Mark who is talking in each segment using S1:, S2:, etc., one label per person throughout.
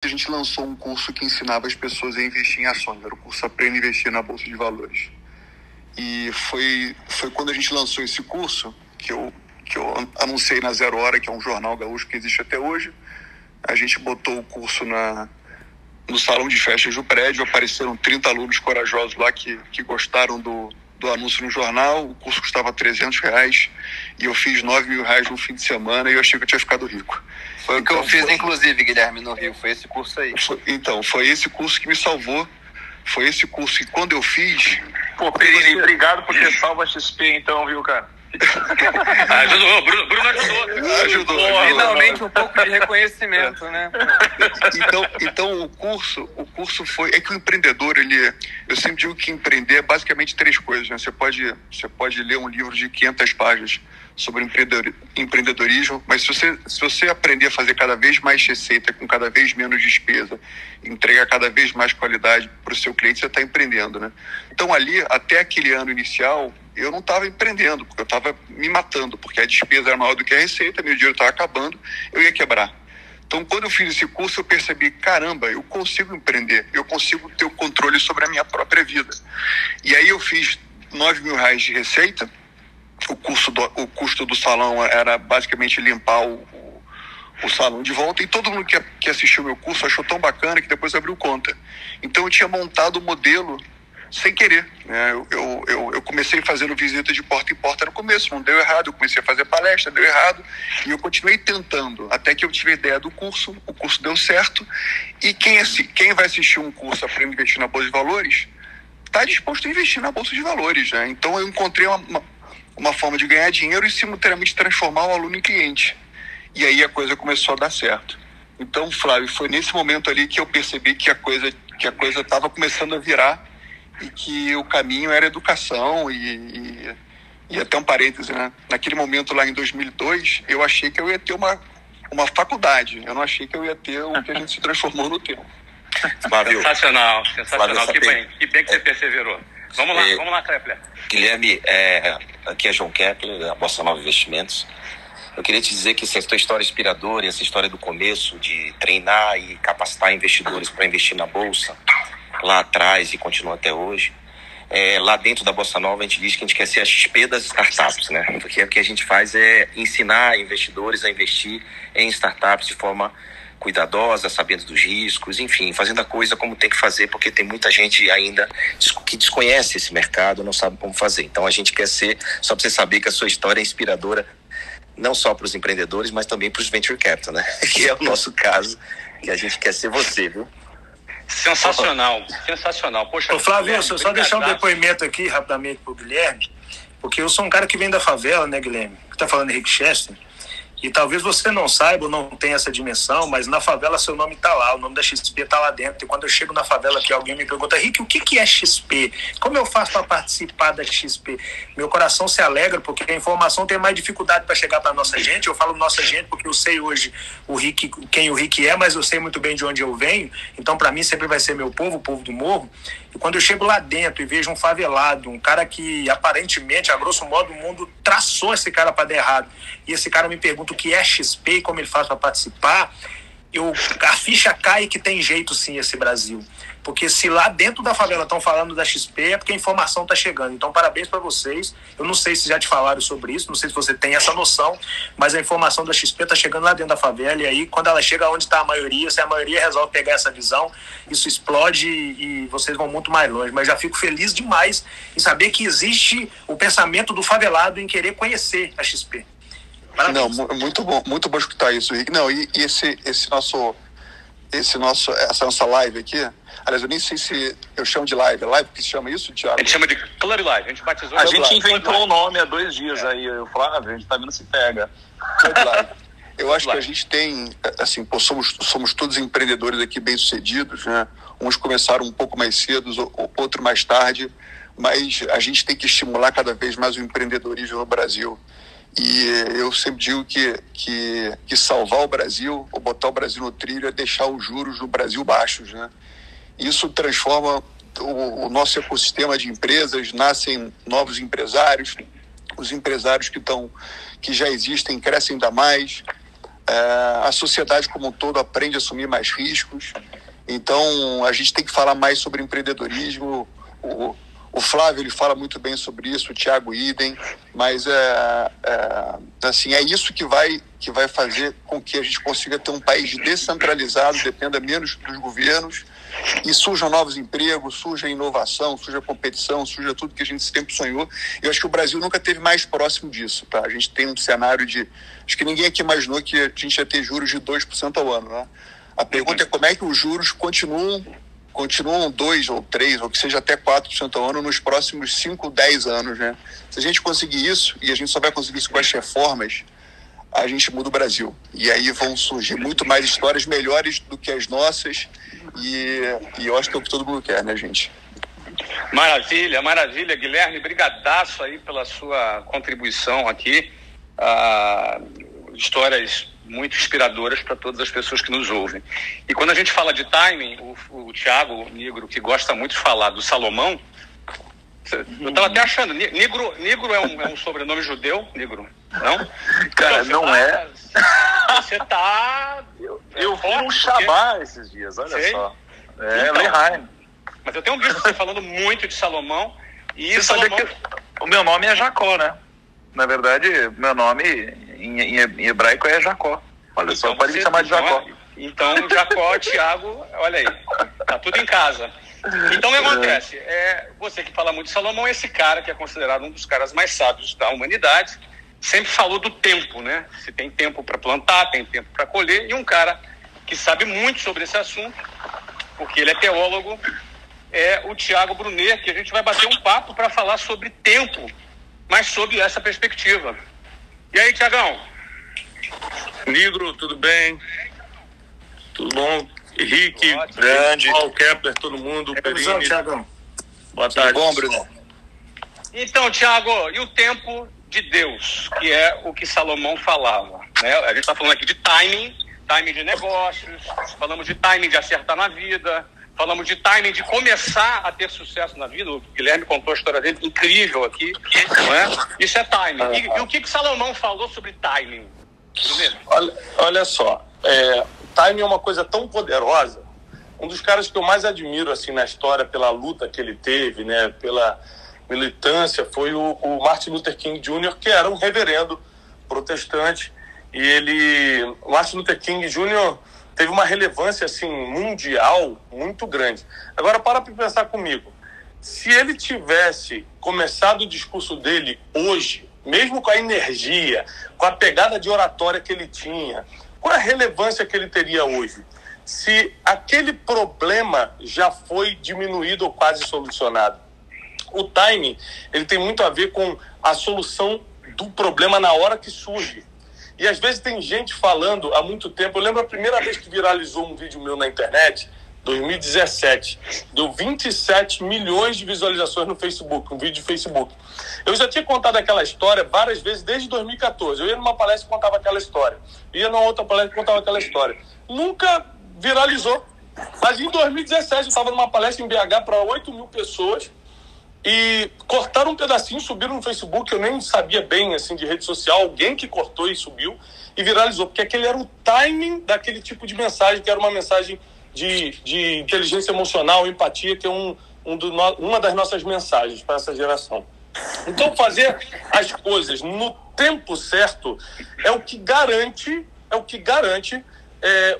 S1: a gente lançou um curso que ensinava as pessoas a investir em ações. Era o curso Aprenda a Investir na Bolsa de Valores. E foi quando a gente lançou esse curso que eu anunciei na Zero Hora, que é um jornal gaúcho que existe até hoje. A gente botou o curso no salão de festas do prédio. Apareceram 30 alunos corajosos lá que gostaram do anúncio no jornal. O curso custava R$300 e eu fiz R$9.000 no fim de semana e eu achei que eu tinha ficado rico.
S2: Foi o que eu fiz, inclusive, Guilherme, no Rio. Foi esse curso aí.
S1: Foi esse curso que me salvou. Foi esse curso que, quando eu fiz...
S3: Pô, Perini, obrigado por ter salvo a XP, então, viu, cara?
S2: Ajudou, Bruno ajudou. Finalmente um pouco de reconhecimento, né?
S1: Então o curso foi... É que o empreendedor, eu sempre digo que empreender é basicamente 3 coisas, né? Você pode ler um livro de 500 páginas sobre empreendedorismo, mas se você aprender a fazer cada vez mais receita, com cada vez menos despesa, entregar cada vez mais qualidade para o seu cliente, você está empreendendo, né? Então ali, até aquele ano inicial, eu não estava empreendendo, porque eu estava me matando, porque a despesa era maior do que a receita, meu dinheiro estava acabando, eu ia quebrar. Então, quando eu fiz esse curso, eu percebi, caramba, eu consigo empreender, eu consigo ter o controle sobre a minha própria vida. E aí eu fiz R$9.000 de receita. O custo do salão era basicamente limpar o salão de volta, e todo mundo que assistiu o meu curso achou tão bacana que depois abriu conta. Então eu tinha montado o modelo sem querer, né? Eu comecei fazendo visita de porta em porta no começo, não deu errado. Eu comecei a fazer palestra, deu errado, e eu continuei tentando, até que eu tive a ideia do curso. O curso deu certo, e quem vai assistir um curso Aprenda a Investir na Bolsa de Valores está disposto a investir na Bolsa de Valores, né? Então eu encontrei uma forma de ganhar dinheiro e simultaneamente transformar o aluno em cliente. E aí a coisa começou a dar certo. Então, Flávio, foi nesse momento ali que eu percebi que a coisa estava começando a virar e que o caminho era educação e até um parêntese, né? Naquele momento lá em 2002, eu achei que eu ia ter uma faculdade. Eu não achei que eu ia ter o que a gente se transformou no tempo.
S2: Sensacional. Que bem que você perseverou. Vamos lá, Kepler.
S4: Guilherme, aqui é João Kepler, da Bossa Nova Investimentos. Eu queria te dizer que essa tua história inspiradora, essa história do começo, de treinar e capacitar investidores para investir na Bolsa, lá atrás e continua até hoje, lá dentro da Bossa Nova a gente diz que a gente quer ser a XP das startups, né? Porque o que a gente faz é ensinar investidores a investir em startups de forma cuidadosa, sabendo dos riscos, enfim, fazendo a coisa como tem que fazer, porque tem muita gente ainda que desconhece esse mercado, não sabe como fazer. Então a gente quer ser, só para você saber que a sua história é inspiradora, não só para os empreendedores, mas também para os venture capital, né? Que é o nosso caso, que a gente quer ser você, viu?
S2: Sensacional. Poxa,
S5: Ô, Flávio, só deixar um depoimento aqui rapidamente pro Guilherme, porque eu sou um cara que vem da favela, né, Guilherme? Que tá falando Henrique Chester. E talvez você não saiba ou não tenha essa dimensão, mas na favela seu nome tá lá, o nome da XP tá lá dentro. E quando eu chego na favela aqui, alguém me pergunta, Rick, o que é XP? Como eu faço para participar da XP? Meu coração se alegra, porque a informação tem mais dificuldade para chegar para nossa gente. Eu falo nossa gente porque eu sei hoje quem o Rick é, mas eu sei muito bem de onde eu venho. Então, para mim, sempre vai ser meu povo, o povo do morro. E quando eu chego lá dentro e vejo um favelado, um cara que aparentemente, a grosso modo, o mundo traçou esse cara para dar errado, e esse cara me pergunta o que é XP e como ele faz para participar, a ficha cai que tem jeito sim esse Brasil. Porque se lá dentro da favela estão falando da XP, é porque a informação está chegando. Então, parabéns para vocês. Eu não sei se já te falaram sobre isso, não sei se você tem essa noção, mas a informação da XP está chegando lá dentro da favela, e aí, quando ela chega onde está a maioria, se a maioria resolve pegar essa visão, isso explode e vocês vão muito mais longe. Mas já fico feliz demais em saber que existe o pensamento do favelado em querer conhecer a XP. Parabéns.
S1: Não, muito bom escutar isso, Rick. Não, e essa nossa live aqui, aliás, eu nem sei se eu chamo de live, é live que se chama isso, Thiago?
S2: A gente chama de Club Live, a gente batizou.
S3: A gente inventou o nome há 2 dias aí, eu Flávio, a gente tá vendo se pega.
S1: Club Live. Eu acho que a gente tem, assim, somos todos empreendedores aqui bem-sucedidos, né? Uns começaram um pouco mais cedo, outro mais tarde, mas a gente tem que estimular cada vez mais o empreendedorismo no Brasil. E eu sempre digo que salvar o Brasil, ou botar o Brasil no trilho, é deixar os juros no Brasil baixos, né? Isso transforma o nosso ecossistema de empresas, nascem novos empresários, os empresários que já existem crescem ainda mais, a sociedade como um todo aprende a assumir mais riscos. Então, a gente tem que falar mais sobre empreendedorismo. O Flávio, ele fala muito bem sobre isso, o Thiago idem, mas assim, é isso que vai fazer com que a gente consiga ter um país descentralizado, dependa menos dos governos, e surjam novos empregos, surja inovação, surja competição, surja tudo que a gente sempre sonhou. Eu acho que o Brasil nunca esteve mais próximo disso, tá? A gente tem um cenário de... Acho que ninguém aqui imaginou que a gente ia ter juros de 2% ao ano, né? A pergunta é como é que os juros continuam 2 ou 3, ou que seja até 4% ao ano nos próximos 5, 10 anos, né? Se a gente conseguir isso, e a gente só vai conseguir isso com as reformas, a gente muda o Brasil. E aí vão surgir muito mais histórias melhores do que as nossas, e eu acho que é o que todo mundo quer, né, gente?
S2: Maravilha, maravilha. Guilherme, brigadaço aí pela sua contribuição aqui. Histórias muito inspiradoras para todas as pessoas que nos ouvem. E quando a gente fala de timing, o Thiago Nigro, que gosta muito de falar do Salomão, eu estava até achando, Nigro é um sobrenome judeu, Nigro, não?
S3: Cara,
S2: então,
S3: não é.
S2: Você tá...
S3: Eu vi um Shabá esses dias, olha só. Lehaim.
S2: Mas eu tenho visto você falando muito de Salomão. E
S3: você
S2: Salomão...
S3: sabia que o meu nome é Jacó, né? Na verdade, meu nome em hebraico é Jacó. Olha então, só, pode me chamar de Jacó.
S2: Então, Jacó, Thiago, olha aí, tá tudo em casa. Então, o que acontece? Você que fala muito de Salomão, esse cara que é considerado um dos caras mais sábios da humanidade, sempre falou do tempo, né? Se tem tempo para plantar, tem tempo para colher, e um cara que sabe muito sobre esse assunto, porque ele é teólogo, é o Thiago Brunet, que a gente vai bater um papo para falar sobre tempo, mas sob essa perspectiva. E aí, Thiagão?
S6: Nigro, tudo bem? Tudo bom? Henrique,
S3: grande,
S6: Paulo, Kepler, todo mundo, Perini.
S5: Thiagão.
S6: Boa tarde.
S1: Bom, Bruno.
S2: Então, Thiago, e o tempo de Deus, que é o que Salomão falava, né? A gente está falando aqui de timing de negócios, falamos de timing de acertar na vida, falamos de timing de começar a ter sucesso na vida. O Guilherme contou a história dele, incrível aqui, não é? Isso é timing. E o que Salomão falou sobre timing?
S6: Olha só, timing é uma coisa tão poderosa. Um dos caras que eu mais admiro assim, na história, pela luta que ele teve, né, pela militância, foi o Martin Luther King Jr., que era um reverendo protestante. E o Martin Luther King Jr. teve uma relevância assim, mundial muito grande. Agora, para pensar comigo. Se ele tivesse começado o discurso dele hoje, mesmo com a energia, com a pegada de oratória que ele tinha, qual é a relevância que ele teria hoje? Se aquele problema já foi diminuído ou quase solucionado. O timing, ele tem muito a ver com a solução do problema na hora que surge. E às vezes tem gente falando há muito tempo. Eu lembro a primeira vez que viralizou um vídeo meu na internet, 2017, deu 27 milhões de visualizações no Facebook, um vídeo de Facebook. Eu já tinha contado aquela história várias vezes desde 2014. Eu ia numa palestra e contava aquela história. Ia numa outra palestra e contava aquela história. Nunca viralizou. Mas em 2017 eu estava numa palestra em BH para 8 mil pessoas e cortaram um pedacinho, subiram no Facebook. Eu nem sabia bem assim, de rede social, alguém que cortou e subiu e viralizou, porque aquele era o timing daquele tipo de mensagem, que era uma mensagem de inteligência emocional, empatia, que é uma das nossas mensagens para essa geração. Então, fazer as coisas no tempo certo é o que garante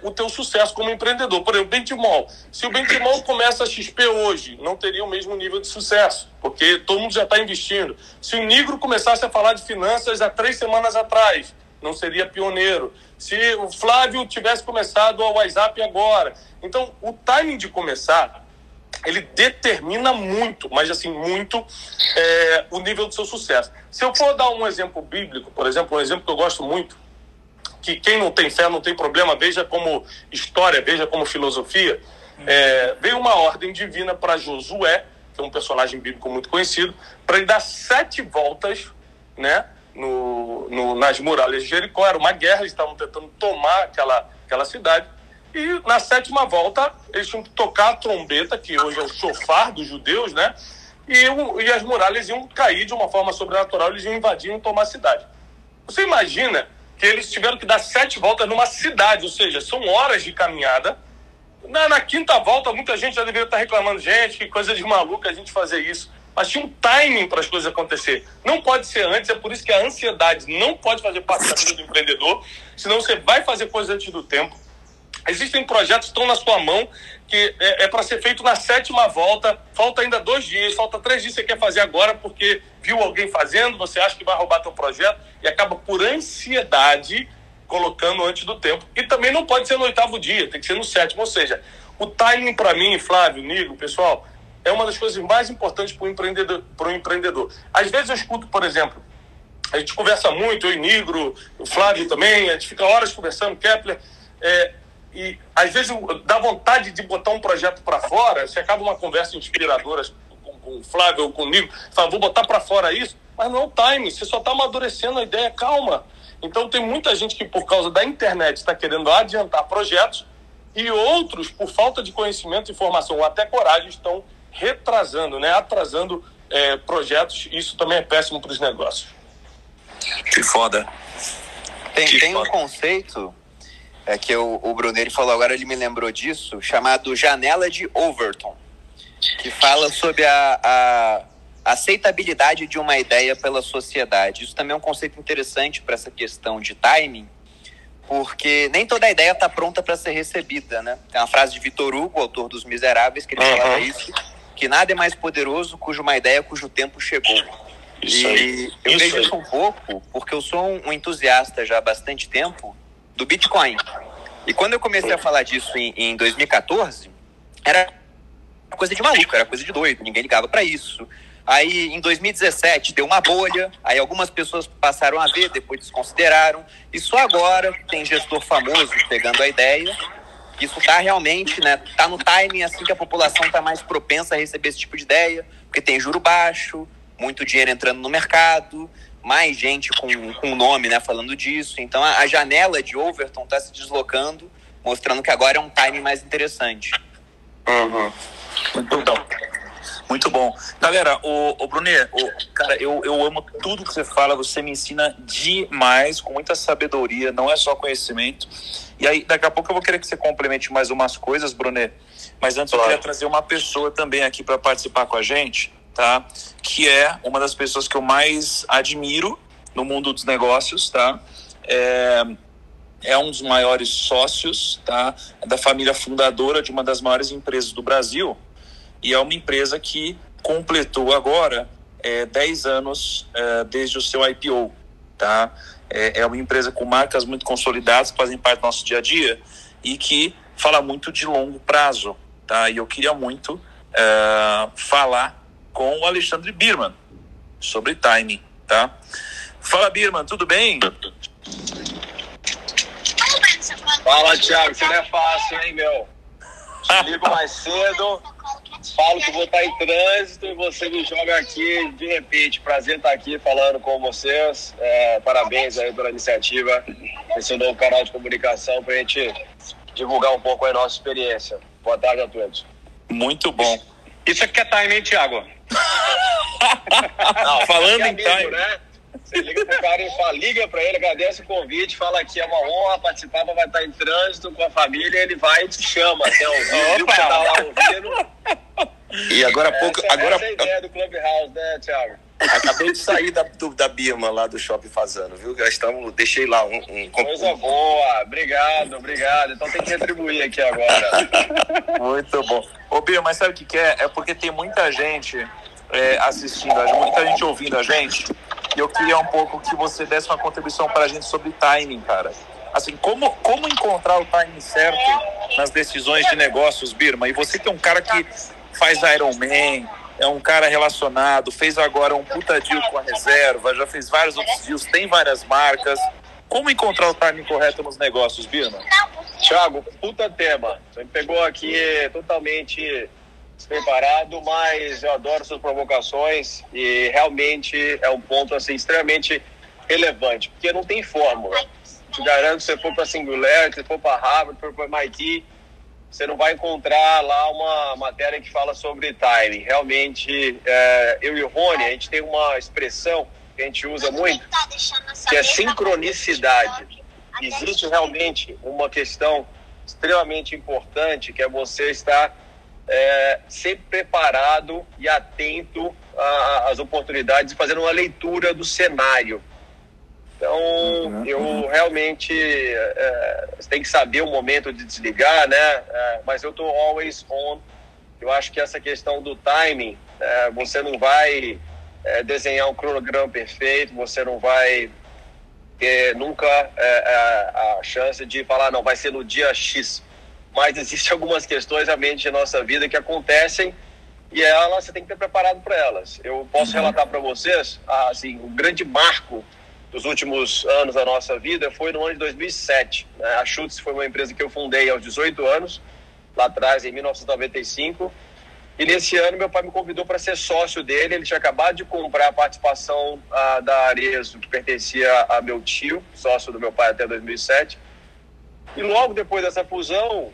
S6: o teu sucesso como empreendedor. Por exemplo, Benchimol. Se o Benchimol começa a XP hoje, não teria o mesmo nível de sucesso, porque todo mundo já está investindo. Se o Nigro começasse a falar de finanças há 3 semanas atrás, não seria pioneiro. Se o Flávio tivesse começado o WhatsApp agora. Então, o timing de começar, ele determina muito, mas assim, muito, o nível do seu sucesso. Se eu for dar um exemplo bíblico, por exemplo, um exemplo que eu gosto muito, que quem não tem fé não tem problema, veja como história, veja como filosofia, veio uma ordem divina para Josué, que é um personagem bíblico muito conhecido, para ele dar 7 voltas, né, nas muralhas de Jericó. Era uma guerra, eles estavam tentando tomar aquela cidade, e na 7ª volta eles tinham que tocar a trombeta, que hoje é o shofar dos judeus, né, e as muralhas iam cair de uma forma sobrenatural, eles iam invadir e tomar a cidade. Você imagina que eles tiveram que dar 7 voltas numa cidade, ou seja, são horas de caminhada. Na quinta volta, muita gente já deveria estar reclamando, gente, que coisa de maluca a gente fazer isso. Mas tinha um timing para as coisas acontecer. Não pode ser antes, é por isso que a ansiedade não pode fazer parte da vida do empreendedor, senão você vai fazer coisas antes do tempo. Existem projetos que estão na sua mão, que é para ser feito na 7ª volta, falta ainda 2 dias, falta 3 dias que você quer fazer agora, porque viu alguém fazendo, você acha que vai roubar teu projeto, e acaba por ansiedade colocando antes do tempo. E também não pode ser no 8º dia, tem que ser no 7º. Ou seja, o timing para mim, Flávio, Nigo, pessoal, é uma das coisas mais importantes para o empreendedor. Às vezes eu escuto, por exemplo, a gente conversa muito, eu e Nigro, o Flávio também, a gente fica horas conversando, Kepler, e às vezes dá vontade de botar um projeto para fora, você acaba uma conversa inspiradora com o Flávio ou com o Nigro, fala, vou botar para fora isso, mas não é o time, você só está amadurecendo a ideia, calma. Então tem muita gente que por causa da internet está querendo adiantar projetos e outros, por falta de conhecimento, informação ou até coragem, estão retrasando, né, atrasando projetos. Isso também é péssimo para os negócios.
S3: Que foda.
S7: Tem um conceito que o Brunner falou agora, ele me lembrou disso, chamado Janela de Overton, que fala sobre a aceitabilidade de uma ideia pela sociedade. Isso também é um conceito interessante para essa questão de timing, porque nem toda ideia está pronta para ser recebida, né? Tem uma frase de Victor Hugo, autor dos Miseráveis, que ele falava isso, que nada é mais poderoso uma ideia cujo tempo chegou. Eu vejo isso um pouco, porque eu sou um entusiasta já há bastante tempo do Bitcoin. E quando eu comecei a falar disso em 2014, era coisa de maluco, era coisa de doido, ninguém ligava para isso. Aí, em 2017, deu uma bolha, aí algumas pessoas passaram a ver, depois desconsideraram, e só agora tem gestor famoso pegando a ideia. Isso está realmente, né, tá no timing assim que a população está mais propensa a receber esse tipo de ideia, porque tem juro baixo, muito dinheiro entrando no mercado, mais gente com nome, né, falando disso. Então a janela de Overton está se deslocando, mostrando que agora é um timing mais interessante.
S3: Muito bom. Galera, o Brunet, cara, eu amo tudo que você fala, você me ensina demais, com muita sabedoria, não é só conhecimento. E aí, daqui a pouco eu vou querer que você complemente mais umas coisas, Brunet, mas antes eu queria trazer uma pessoa também aqui para participar com a gente, tá? Que é uma das pessoas que eu mais admiro no mundo dos negócios, tá? É um dos maiores sócios, tá? Da família fundadora de uma das maiores empresas do Brasil, e é uma empresa que completou agora 10 anos desde o seu IPO, tá? É uma empresa com marcas muito consolidadas, que fazem parte do nosso dia a dia e que fala muito de longo prazo, tá? E eu queria muito falar com o Alexandre Birman sobre timing, tá? Fala, Birman, tudo bem?
S8: Fala, Thiago, isso não é fácil, hein, meu? Te ligo mais cedo, falo que vou estar em trânsito e você me joga aqui de repente. Prazer estar aqui falando com vocês. Parabéns aí pela iniciativa, esse novo canal de comunicação para a gente divulgar um pouco a nossa experiência. Boa tarde a todos.
S3: Muito bom.
S2: Isso aqui é time, hein, Thiago?
S3: Não, falando em time,
S8: né? Você liga pro cara e fala, liga pra ele, agradece o convite, fala que é uma honra participar, vai estar em trânsito com a família, ele vai e te chama até ouvir, viu que você tá lá ouvindo.
S4: E agora há pouco...
S8: Essa é a ideia do Clubhouse, né, Thiago?
S4: Acabei de sair da Birma, lá do Shopping Fazano, viu? Deixei lá
S8: Coisa boa, obrigado. Então tem que retribuir aqui agora.
S3: Muito bom. Ô, Birma, mas sabe o que é? É porque tem muita gente assistindo, muita gente ouvindo a gente, e eu queria um pouco que você desse uma contribuição para a gente sobre timing, cara. Assim, como encontrar o timing certo nas decisões de negócios, Birma? E você que é um cara que faz Ironman, é um cara relacionado, fez agora um puta deal com a reserva, já fez vários outros deals, tem várias marcas. Como encontrar o timing correto nos negócios, Birma?
S8: Thiago, puta tema. Você me pegou aqui totalmente despreparado, mas eu adoro suas provocações e realmente é um ponto assim, extremamente relevante, porque não tem fórmula. Te garanto que se você for para Singularity, se for para Harvard, se for para MIT, você não vai encontrar lá uma matéria que fala sobre timing. Realmente, eu e o Rony, a gente tem uma expressão que a gente usa muito, que é sincronicidade. Existe realmente uma questão extremamente importante, que é você estar sempre preparado e atento às oportunidades, fazendo uma leitura do cenário. Então, eu realmente você tem que saber o momento de desligar, né? Mas eu estou always on. Eu acho que essa questão do timing, você não vai desenhar um cronograma perfeito, você não vai ter nunca a chance de falar, não, vai ser no dia X. Mas existem algumas questões realmente na nossa vida que acontecem e você tem que ter preparado para elas. Eu posso relatar para vocês, assim, o grande marco dos últimos anos da nossa vida foi no ano de 2007. Né? A Schutz foi uma empresa que eu fundei aos 18 anos, lá atrás, em 1995. E nesse ano, meu pai me convidou para ser sócio dele. Ele tinha acabado de comprar a participação da Arezzo, que pertencia a meu tio, sócio do meu pai até 2007. E logo depois dessa fusão,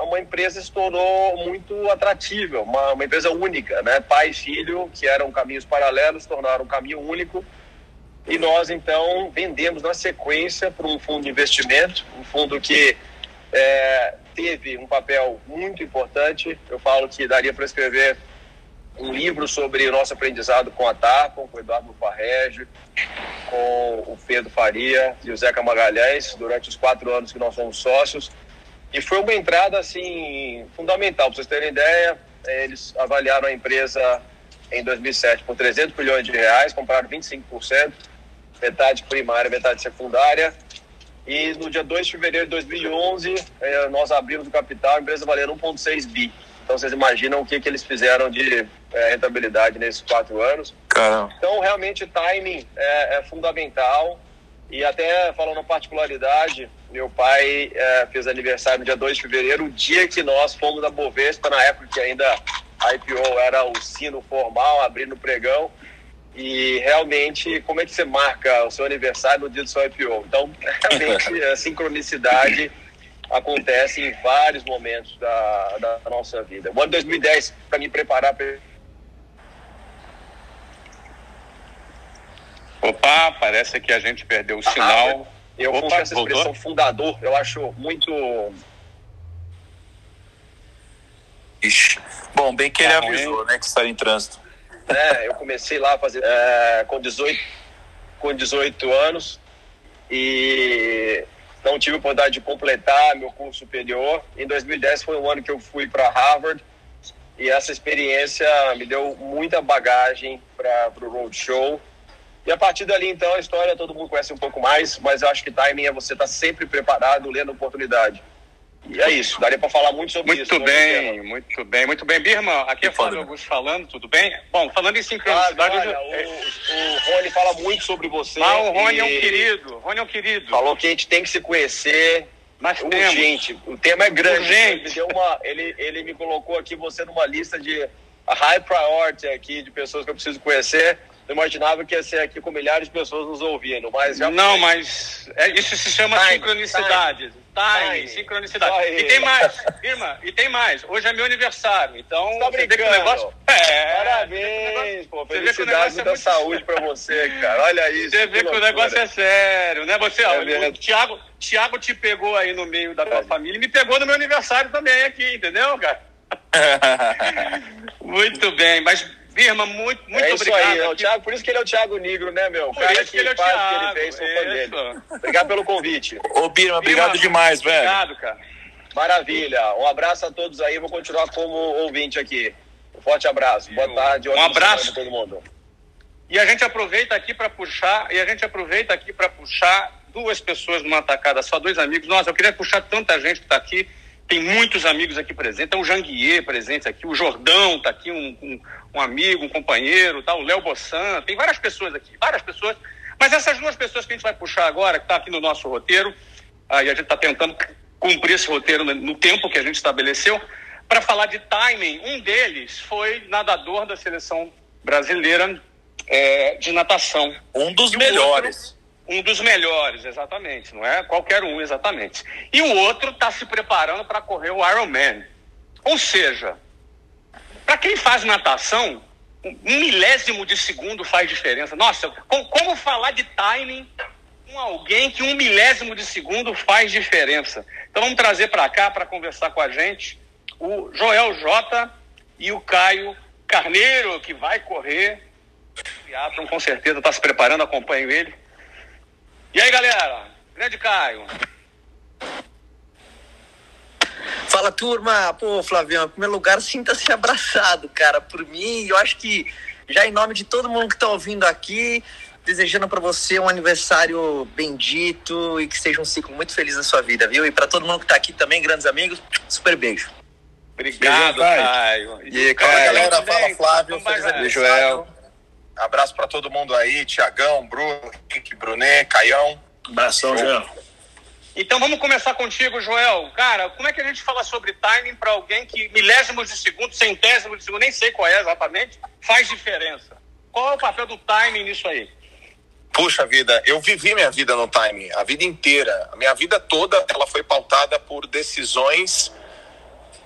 S8: uma empresa se tornou muito atrativa, uma empresa única, né? Pai e filho, que eram caminhos paralelos, se tornaram um caminho único. E nós, então, vendemos na sequência para um fundo de investimento, um fundo que teve um papel muito importante. Eu falo que daria para escrever um livro sobre o nosso aprendizado com a Tarpon, com o Eduardo Farrege, com o Pedro Faria e o Zeca Magalhães, durante os 4 anos que nós fomos sócios. E foi uma entrada, assim, fundamental. Para vocês terem ideia, eles avaliaram a empresa em 2007 por 300 milhões de reais, compraram 25%, metade primária, metade secundária. E no dia 2 de fevereiro de 2011, nós abrimos o capital, a empresa valendo 1,6 bi. Então vocês imaginam o que eles fizeram de rentabilidade nesses 4 anos.
S3: Caramba.
S8: Então realmente timing é fundamental. E até falando uma particularidade, meu pai fez aniversário no dia 2 de fevereiro, o dia que nós fomos à Bovespa, na época que ainda a IPO era o sino formal, abrindo o pregão. E realmente, como é que você marca o seu aniversário no dia do seu IPO? Então, realmente, a sincronicidade acontece em vários momentos da nossa vida. O ano de 2010, para me preparar para...
S2: Opa, parece que a gente perdeu o sinal.
S8: Eu puxo essa expressão fundador, eu acho muito...
S3: Ixi. Bom, bem que ele avisou, né, que está em trânsito.
S8: Eu comecei lá a fazer com 18 anos e não tive a oportunidade de completar meu curso superior. Em 2010 foi um ano que eu fui para Harvard e essa experiência me deu muita bagagem para o Roadshow. E a partir dali, então, a história todo mundo conhece um pouco mais, mas eu acho que timing é você estar sempre preparado, lendo oportunidade. E é isso, daria para falar muito sobre isso.
S2: Muito bem. Birman, aqui é Flávio Augusto falando, tudo bem? Bom, falando em sincronicidade...
S8: o Rony fala muito sobre você.
S2: O Rony é um querido.
S8: Falou que a gente tem que se conhecer.
S2: Mas
S8: urgente. O tema é grande.
S2: Urgente.
S8: Ele me colocou aqui você numa lista de high priority aqui, de pessoas que eu preciso conhecer. Eu imaginava que ia ser aqui com milhares de pessoas nos ouvindo, mas já...
S2: Não, mas isso se chama sincronicidade. Time, sincronicidade. E tem mais, Irma, hoje é meu aniversário, então...
S8: Tá brincando?
S2: Você vê que o negócio...
S8: Parabéns, pô. Felicidade, muita saúde pra você, cara. Olha isso.
S2: Você vê que o negócio é sério, né? O Thiago te pegou aí no meio da tua família e me pegou no meu aniversário também aqui, entendeu, cara? Muito bem, mas... Birman, muito obrigado.
S8: Aí, o Thiago, por isso que ele é o Thiago Negro, né, meu? O cara que ele faz o que ele fez, sou fã dele. Obrigado pelo convite.
S3: Ô, Birman, obrigado demais, velho.
S2: Obrigado, cara.
S8: Maravilha. Um abraço a todos aí. Vou continuar como ouvinte aqui. Um forte abraço. Boa tarde.
S2: Um abraço
S8: a todo mundo.
S2: E a gente aproveita aqui para puxar, duas pessoas numa tacada, só 2 amigos. Nossa, eu queria puxar tanta gente que está aqui. Tem muitos amigos aqui presentes, tem o Janguier presente aqui, o Jordão está aqui, um amigo, um companheiro, tá? O Léo Bossan, tem várias pessoas aqui, mas essas 2 pessoas que a gente vai puxar agora, que está aqui no nosso roteiro, e a gente está tentando cumprir esse roteiro no tempo que a gente estabeleceu, para falar de timing. Um deles foi nadador da seleção brasileira de natação.
S3: Um dos melhores.
S2: Um dos melhores, exatamente, não é qualquer um, exatamente. E o outro está se preparando para correr o Ironman. Ou seja, para quem faz natação, Um milésimo de segundo faz diferença. Nossa, como falar de timing com alguém que 1 milésimo de segundo faz diferença? Então vamos trazer para cá, para conversar com a gente, o Joel J e o Caio Carneiro, que vai correr. O Triathlon com certeza está se preparando, acompanho ele. E aí, galera? Grande Caio.
S9: Fala, turma. Pô, Flavião, em primeiro lugar, sinta-se abraçado, cara, por mim. Eu acho que, já em nome de todo mundo que tá ouvindo aqui, desejando para você um aniversário bendito e que seja um ciclo muito feliz na sua vida, viu? E para todo mundo que tá aqui também, grandes amigos, super beijo.
S2: Obrigado, Caio.
S7: E aí, Caio.
S6: Galera, fala Flávio, feliz
S7: Beijo,
S6: aniversário.
S7: Joel.
S6: Abraço pra todo mundo aí, Tiagão, Bruno, Henrique, Brunet, Caião.
S5: Abração, Joel.
S2: Então vamos começar contigo, Joel. Cara, como é que a gente fala sobre timing para alguém que milésimos de segundo, centésimos de segundo, nem sei qual é exatamente, faz diferença? Qual é o papel do timing nisso aí?
S6: Puxa vida, eu vivi minha vida no timing, a vida inteira. A minha vida toda, ela foi pautada por decisões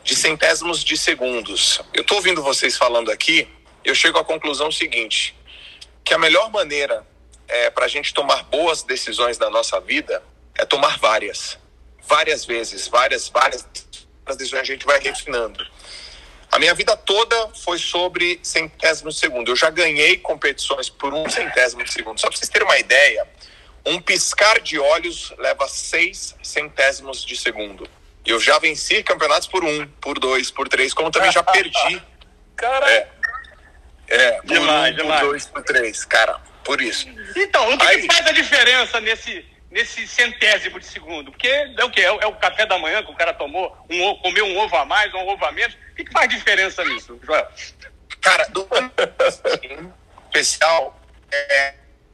S6: de centésimos de segundos. Eu tô ouvindo vocês falando aqui, eu chego à conclusão seguinte, que a melhor maneira para a gente tomar boas decisões na nossa vida é tomar várias vezes, várias decisões, a gente vai refinando. A minha vida toda foi sobre centésimos de segundo. Eu já ganhei competições por 1 centésimo de segundo. Só para vocês terem uma ideia, um piscar de olhos leva 6 centésimos de segundo. Eu já venci campeonatos por 1, por 2, por 3, como também já perdi.
S2: Cara,
S6: por demais. 2, por 3, cara, por isso.
S2: Então, o que faz a diferença nesse centésimo de segundo? Porque é o quê? É o café da manhã que o cara comeu um ovo a mais ou um ovo a menos? O que faz diferença nisso, Joel?
S6: Cara, do especial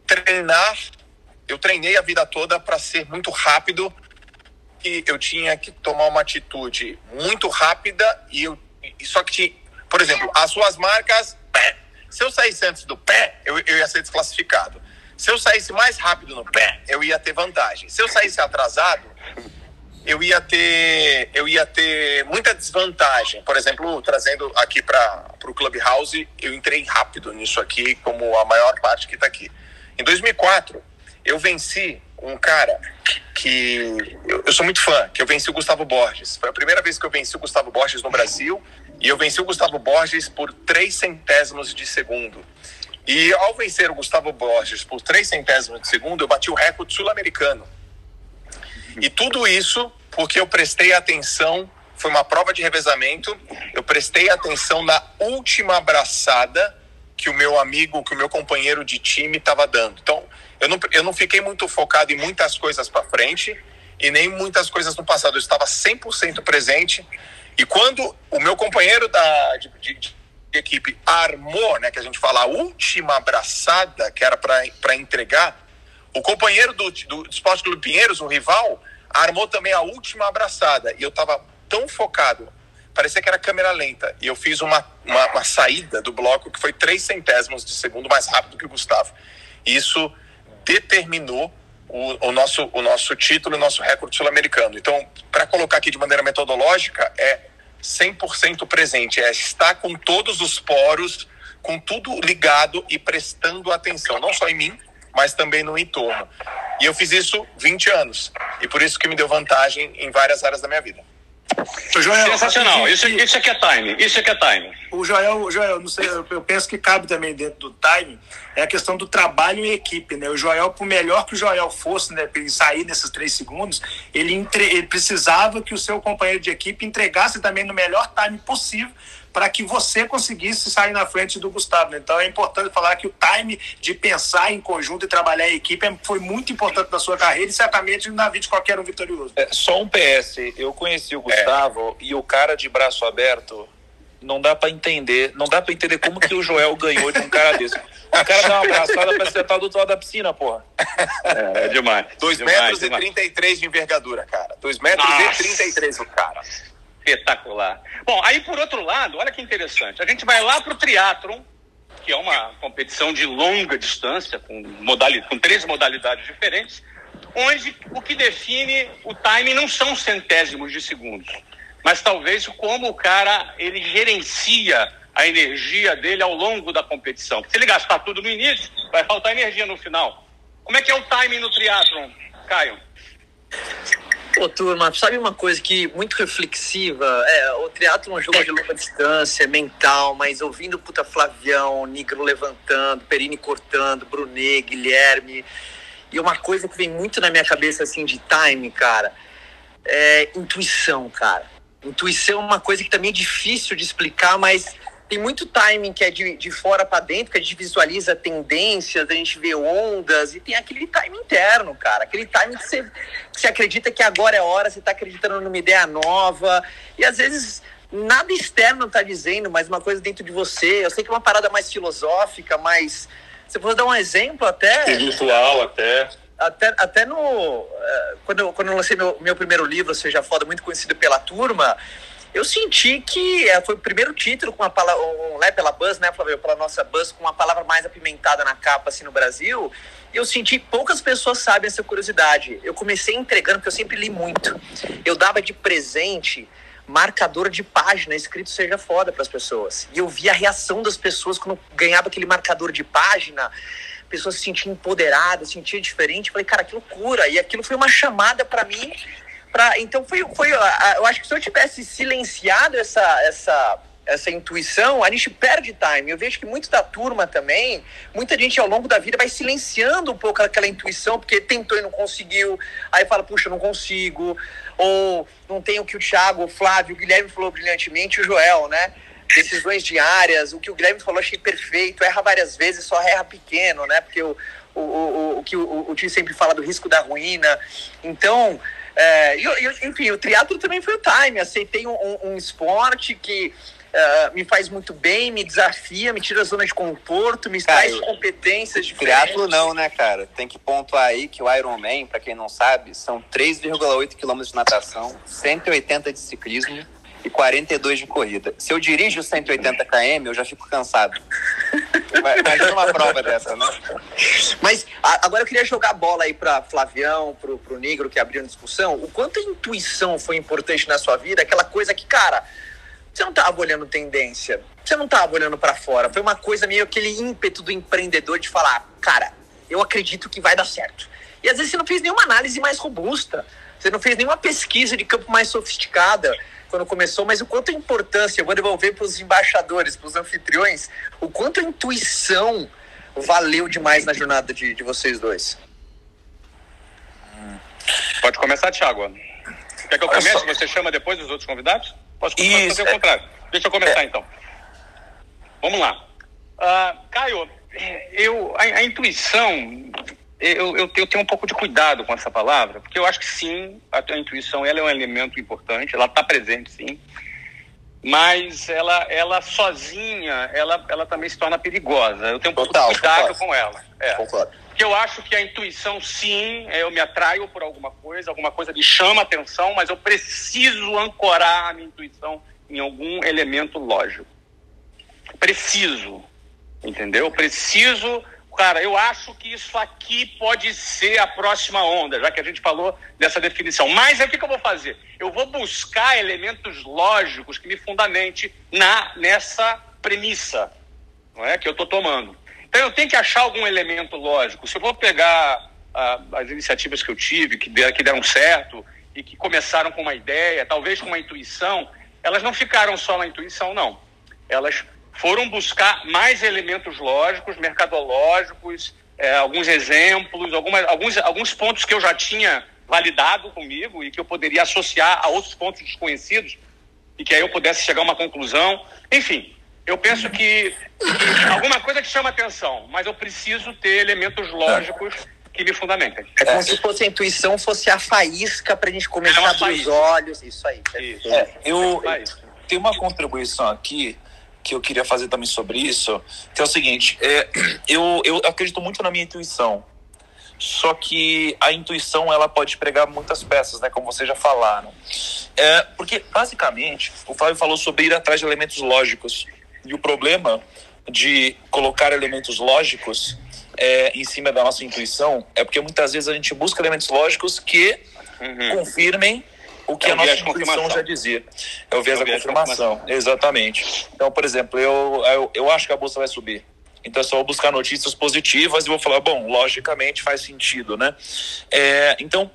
S6: treinar. Eu treinei a vida toda para ser muito rápido, e eu tinha que tomar uma atitude muito rápida só que, por exemplo, as suas marcas, se eu saísse antes do pé, eu ia ser desclassificado. Se eu saísse mais rápido no pé, eu ia ter vantagem. Se eu saísse atrasado, eu ia ter muita desvantagem. Por exemplo, trazendo aqui para o Clubhouse, eu entrei rápido nisso aqui, como a maior parte que está aqui. Em 2004, eu venci um cara que eu sou muito fã, que eu venci o Gustavo Borges. Foi a primeira vez que eu venci o Gustavo Borges no Brasil, e eu venci o Gustavo Borges por 3 centésimos de segundo. E ao vencer o Gustavo Borges por 3 centésimos de segundo, eu bati o recorde sul-americano. E tudo isso porque eu prestei atenção, foi uma prova de revezamento, eu prestei atenção na última abraçada que o meu amigo, que o meu companheiro de time estava dando. Então, eu não fiquei muito focado em muitas coisas para frente e nem muitas coisas no passado. Eu estava 100% presente. E quando o meu companheiro de equipe armou, né, que a gente fala, a última abraçada, que era para entregar, o companheiro do Esporte Clube Pinheiros, o rival, armou também a última abraçada. E eu estava tão focado, parecia que era câmera lenta. E eu fiz uma saída do bloco que foi 3 centésimos de segundo mais rápido que o Gustavo. E isso determinou o nosso título, o nosso recorde sul-americano. Então, para colocar aqui de maneira metodológica, é 100% presente, é estar com todos os poros, com tudo ligado e prestando atenção, não só em mim, mas também no entorno. E eu fiz isso 20 anos, e por isso que me deu vantagem em várias áreas da minha vida.
S2: Joel, sensacional, isso aqui é time.
S5: O Joel, não sei, eu penso que cabe também dentro do time, é a questão do trabalho em equipe, né? O Joel, por melhor que o Joel fosse, né, para ele sair nesses 3 segundos, ele precisava que o seu companheiro de equipe entregasse também no melhor time possível para que você conseguisse sair na frente do Gustavo. Então é importante falar que o time de pensar em conjunto e trabalhar em equipe foi muito importante na sua carreira e certamente na vida de qualquer um vitorioso.
S3: Só um PS, eu conheci o Gustavo e o cara de braço aberto, não dá pra entender como que o Joel ganhou de um cara desse. O cara dá uma abraçada pra sentar do outro lado da piscina, porra.
S2: É demais.
S6: 2 metros e 33 de envergadura, cara. 2 metros e 33 o cara.
S2: Espetacular. Bom, aí por outro lado, olha que interessante, a gente vai lá pro triatlon, que é uma competição de longa distância, com 3 modalidades diferentes, onde o que define o time não são centésimos de segundos, mas talvez como o cara ele gerencia a energia dele ao longo da competição. Porque se ele gastar tudo no início, vai faltar energia no final. Como é que é o timing no triatlon, Caio?
S9: Pô, turma, sabe uma coisa que muito reflexiva? O triatlon é um jogo de longa distância, mental, mas ouvindo Flavião, Nigro levantando, Perini cortando, Brunet, Guilherme, e uma coisa que vem muito na minha cabeça, assim, de time, cara, é intuição, cara. Intuição é uma coisa que também é difícil de explicar, mas tem muito timing que é de fora para dentro, que a gente visualiza tendências, a gente vê ondas, e tem aquele timing interno, cara. Aquele timing que você acredita que agora é a hora, você tá acreditando numa ideia nova, e às vezes nada externo tá dizendo, mas uma coisa dentro de você. Eu sei que é uma parada mais filosófica, mas você pode dar um exemplo até...
S6: Espiritual até...
S9: Até no... Quando eu lancei meu primeiro livro, Seja Foda, muito conhecido pela turma, eu senti que foi o primeiro título com uma palavra, pela Buzz, né, Flávio, pela nossa Buzz, com uma palavra mais apimentada na capa, assim, no Brasil, e eu senti que poucas pessoas sabem essa curiosidade. Eu comecei entregando, porque eu sempre li muito. Eu dava de presente marcador de página escrito Seja Foda para as pessoas. E eu via a reação das pessoas quando ganhava aquele marcador de página. Pessoas se sentiam empoderadas, se sentiam diferente. Eu falei, cara, que loucura. E aquilo foi uma chamada para mim. Então eu acho que se eu tivesse silenciado essa intuição, a gente perde time. Eu vejo que muito da turma também, muita gente ao longo da vida vai silenciando um pouco aquela intuição, porque tentou e não conseguiu, aí fala, puxa, não consigo, ou não tem o que o Thiago, o Flávio, o Guilherme falou brilhantemente, o Joel, né? Decisões diárias, o que o Guilherme falou, achei perfeito, erra várias vezes, só erra pequeno, né? Porque o que o tio sempre fala do risco da ruína. Então, enfim, o triatlo também foi o time. Aceitei um esporte que me faz muito bem, me desafia, me tira da zona de conforto, me traz competências diferentes.
S7: Triatlo não, né, cara? Tem que pontuar aí que o Ironman, pra quem não sabe, são 3,8 km de natação, 180 de ciclismo e 42 de corrida. Se eu dirijo 180 km, eu já fico cansado. Imagina uma prova dessa, né?
S9: Mas agora eu queria jogar a bola aí pra Flavião, pro Negro que abriu a discussão. O quanto a intuição foi importante na sua vida, aquela coisa que, cara, você não tava olhando tendência, você não tava olhando pra fora. Foi uma coisa meio aquele ímpeto do empreendedor de falar, cara, eu acredito que vai dar certo. E às vezes você não fez nenhuma análise mais robusta, você não fez nenhuma pesquisa de campo mais sofisticada quando começou, mas o quanto a importância, eu vou devolver para os embaixadores, para os anfitriões, o quanto a intuição valeu demais na jornada de vocês dois.
S2: Pode começar, Thiago. Quer que eu comece? Você chama depois os outros convidados? Posso fazer o contrário. Deixa eu começar, então. Vamos lá. Caio, a intuição... Eu tenho um pouco de cuidado com essa palavra, porque eu acho que sim, a intuição ela é um elemento importante, ela está presente sim, mas ela sozinha, ela também se torna perigosa. Eu tenho um pouco de cuidado com ela. Porque eu acho que a intuição sim, eu me atraio por alguma coisa me chama a atenção, mas eu preciso ancorar a minha intuição em algum elemento lógico. Preciso, entendeu? Preciso... Cara, eu acho que isso aqui pode ser a próxima onda, já que a gente falou dessa definição. Mas o que eu vou fazer? Eu vou buscar elementos lógicos que me fundamente nessa premissa, não é, que eu estou tomando. Então eu tenho que achar algum elemento lógico. Se eu vou pegar as iniciativas que eu tive, que deram certo e que começaram com uma ideia, talvez com uma intuição, elas não ficaram só na intuição, não. Elas foram buscar mais elementos lógicos, mercadológicos, alguns exemplos, alguns pontos que eu já tinha validado comigo e que eu poderia associar a outros pontos desconhecidos e que aí eu pudesse chegar a uma conclusão. Enfim, eu penso que alguma coisa te chama atenção, mas eu preciso ter elementos lógicos que me fundamentem.
S9: É como se fosse a intuição, fosse a faísca para a gente começar a abrir os olhos. Isso aí.
S3: Eu tenho uma contribuição aqui que eu queria fazer também sobre isso, que é o seguinte, eu acredito muito na minha intuição, só que a intuição ela pode pregar muitas peças, né, como vocês já falaram. Porque, basicamente, o Flávio falou sobre ir atrás de elementos lógicos, e o problema de colocar elementos lógicos em cima da nossa intuição é porque muitas vezes a gente busca elementos lógicos que confirmem O que a nossa intuição já dizia. É o viés da confirmação. Exatamente. Então, por exemplo, eu acho que a bolsa vai subir. Então é só vou buscar notícias positivas e vou falar, bom, logicamente faz sentido, né? Então,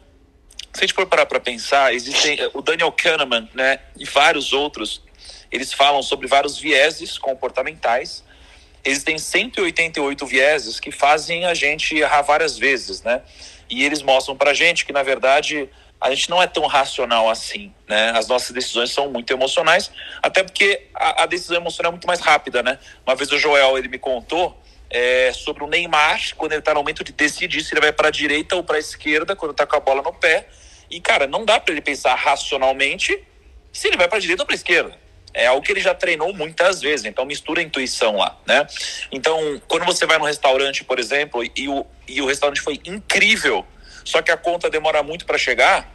S3: se a gente for parar para pensar, existem o Daniel Kahneman, né, e vários outros, eles falam sobre vários vieses comportamentais. Existem 188 vieses que fazem a gente errar várias vezes, né? E eles mostram pra gente que, na verdade, a gente não é tão racional assim, né? As nossas decisões são muito emocionais, até porque a decisão emocional é muito mais rápida, né? Uma vez o Joel, ele me contou sobre o Neymar, quando ele tá no momento de decidir se ele vai pra direita ou pra esquerda, quando tá com a bola no pé. E, cara, não dá pra ele pensar racionalmente se ele vai pra direita ou pra esquerda. É algo que ele já treinou muitas vezes, então mistura a intuição lá, né? Então, quando você vai no restaurante, por exemplo, e o restaurante foi incrível, só que a conta demora muito para chegar,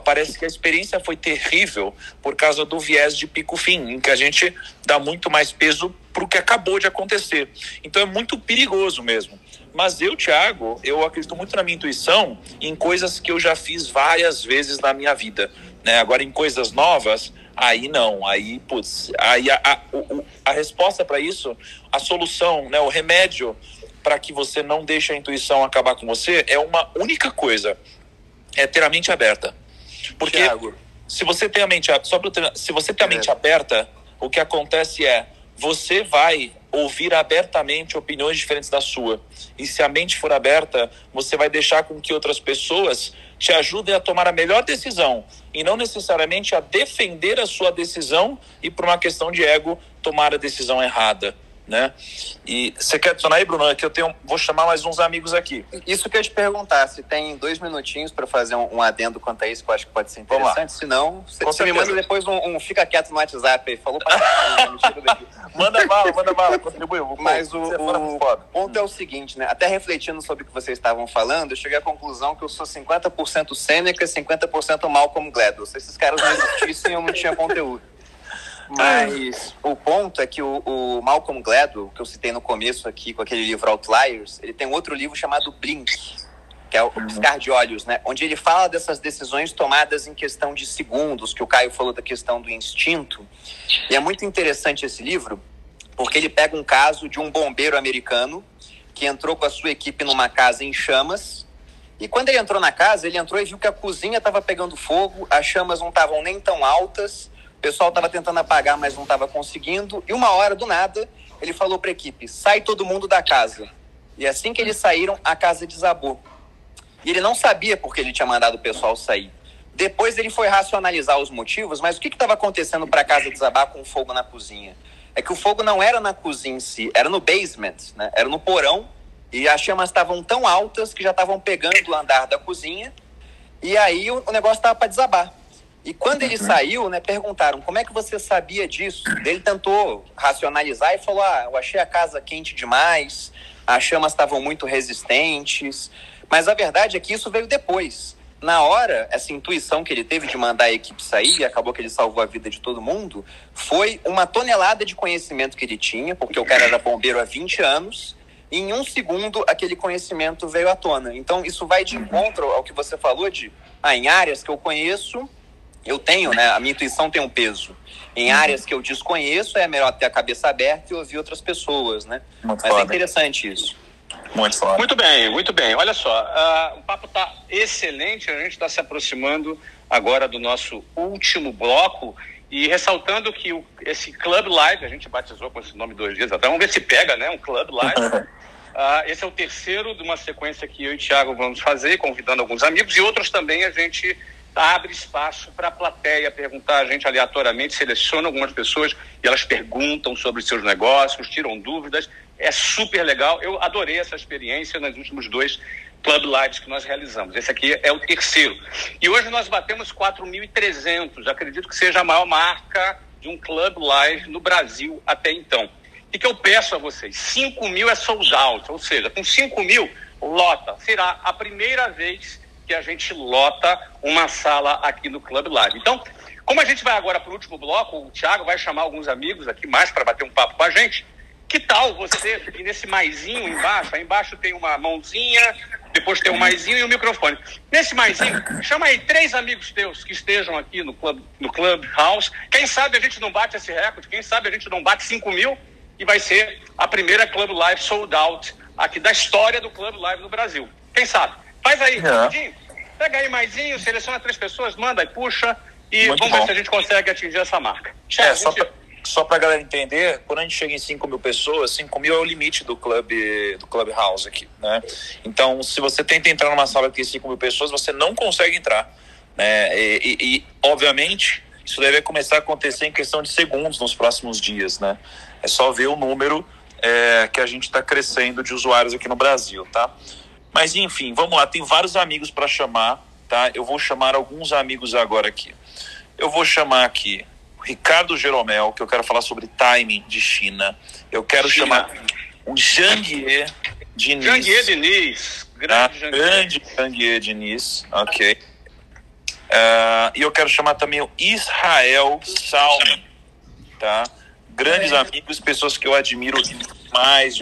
S3: parece que a experiência foi terrível por causa do viés de pico-fim, em que a gente dá muito mais peso pro que acabou de acontecer. Então é muito perigoso mesmo. Mas eu, Thiago, eu acredito muito na minha intuição em coisas que eu já fiz várias vezes na minha vida, né? Agora, em coisas novas, aí não, aí, putz, aí a resposta para isso, a solução, né, o remédio para que você não deixe a intuição acabar com você é uma única coisa, é ter a mente aberta. Porque Thiago, se você tem a mente aberta, o que acontece é, você vai ouvir abertamente opiniões diferentes da sua. E se a mente for aberta, você vai deixar com que outras pessoas te ajudem a tomar a melhor decisão e não necessariamente a defender a sua decisão e, por uma questão de ego, tomar a decisão errada, né? E você quer adicionar aí, Bruno? Que vou chamar mais uns amigos aqui.
S7: Isso que eu ia te perguntar, se tem 2 minutinhos para fazer um adendo quanto a isso, que eu acho que pode ser interessante. Se não, você me manda depois um fica quieto no WhatsApp aí. Falou pra
S3: Manda bala, contribui.
S7: Mas o ponto é o seguinte, né? Até refletindo sobre o que vocês estavam falando, eu cheguei à conclusão que eu sou 50% Sêneca e 50% Malcolm Gladwell. Se esses caras não existissem, eu não tinha conteúdo. Mas o ponto é que o Malcolm Gladwell, que eu citei no começo aqui com aquele livro Outliers, ele tem outro livro chamado Blink, que é o Piscar de Olhos, né? Onde ele fala dessas decisões tomadas em questão de segundos, que o Caio falou da questão do instinto. E é muito interessante esse livro, porque ele pega um caso de um bombeiro americano que entrou com a sua equipe numa casa em chamas. E quando ele entrou na casa, ele entrou e viu que a cozinha estava pegando fogo, as chamas não estavam nem tão altas, o pessoal estava tentando apagar, mas não estava conseguindo. E uma hora, do nada, ele falou para a equipe, sai todo mundo da casa. E assim que eles saíram, a casa desabou. E ele não sabia porque ele tinha mandado o pessoal sair. Depois ele foi racionalizar os motivos, mas o que estava acontecendo para a casa desabar com o fogo na cozinha? É que o fogo não era na cozinha em si, era no basement, né? Era no porão, e as chamas estavam tão altas que já estavam pegando o andar da cozinha, e aí o negócio estava para desabar. E quando ele saiu, né, perguntaram, como é que você sabia disso? Ele tentou racionalizar e falou, eu achei a casa quente demais, as chamas estavam muito resistentes. Mas a verdade é que isso veio depois. Na hora, essa intuição que ele teve de mandar a equipe sair, e acabou que ele salvou a vida de todo mundo, foi uma tonelada de conhecimento que ele tinha, porque o cara era bombeiro há 20 anos, e em 1 segundo aquele conhecimento veio à tona. Então isso vai de encontro ao que você falou de, em áreas que eu conheço, eu tenho, né? A minha intuição tem um peso. Em áreas que eu desconheço, é melhor ter a cabeça aberta e ouvir outras pessoas, né? Mas é interessante isso.
S3: Muito foda.
S2: Muito bem. Olha só, o papo está excelente, a gente está se aproximando agora do nosso último bloco e ressaltando que esse Club Live, a gente batizou com esse nome 2 dias até, vamos ver se pega, né? Um Club Live. Esse é o terceiro de uma sequência que eu e o Thiago vamos fazer, convidando alguns amigos, e outros também a gente abre espaço para a plateia perguntar, a gente aleatoriamente seleciona algumas pessoas e elas perguntam sobre seus negócios, tiram dúvidas. É super legal, eu adorei essa experiência nos últimos 2 Club Lives que nós realizamos. Esse aqui é o terceiro. E hoje nós batemos 4.300, acredito que seja a maior marca de um Club Live no Brasil até então. O que eu peço a vocês? 5.000 é sold out, ou seja, com 5.000 lota. Será a primeira vez que a gente lota uma sala aqui no Club Live. Então, como a gente vai agora para o último bloco, o Thiago vai chamar alguns amigos aqui mais para bater um papo com a gente. Que tal você ir nesse maisinho embaixo? Aí embaixo tem uma mãozinha, depois tem o maisinho e o microfone. Nesse maisinho, chama aí 3 amigos teus que estejam aqui no Clubhouse. Quem sabe a gente não bate esse recorde, quem sabe a gente não bate 5 mil e vai ser a primeira Club Live sold out aqui da história do Club Live no Brasil. Quem sabe? Faz aí, rapidinho. Pega aí maisinho, seleciona 3 pessoas, manda e puxa e
S3: Muito
S2: vamos
S3: bom.
S2: ver se a gente consegue atingir essa marca.
S3: Só pra galera entender, quando a gente chega em 5 mil pessoas, 5 mil é o limite do Clubhouse aqui, né? Então, se você tenta entrar numa sala que tem 5 mil pessoas, você não consegue entrar, né? E obviamente, isso deve começar a acontecer em questão de segundos nos próximos dias, né? É só ver o número que a gente está crescendo de usuários aqui no Brasil, tá? Mas, enfim, vamos lá. Tem vários amigos para chamar, tá? Eu vou chamar alguns amigos agora aqui. Eu vou chamar aqui Ricardo Jeromel, que eu quero falar sobre timing de China. Eu quero chamar o Janguier Diniz.
S2: Janguier Diniz.
S3: Grande Janguier Diniz. Ok. E eu quero chamar também o Israel Salmen, tá? Grandes amigos, pessoas que eu admiro demais.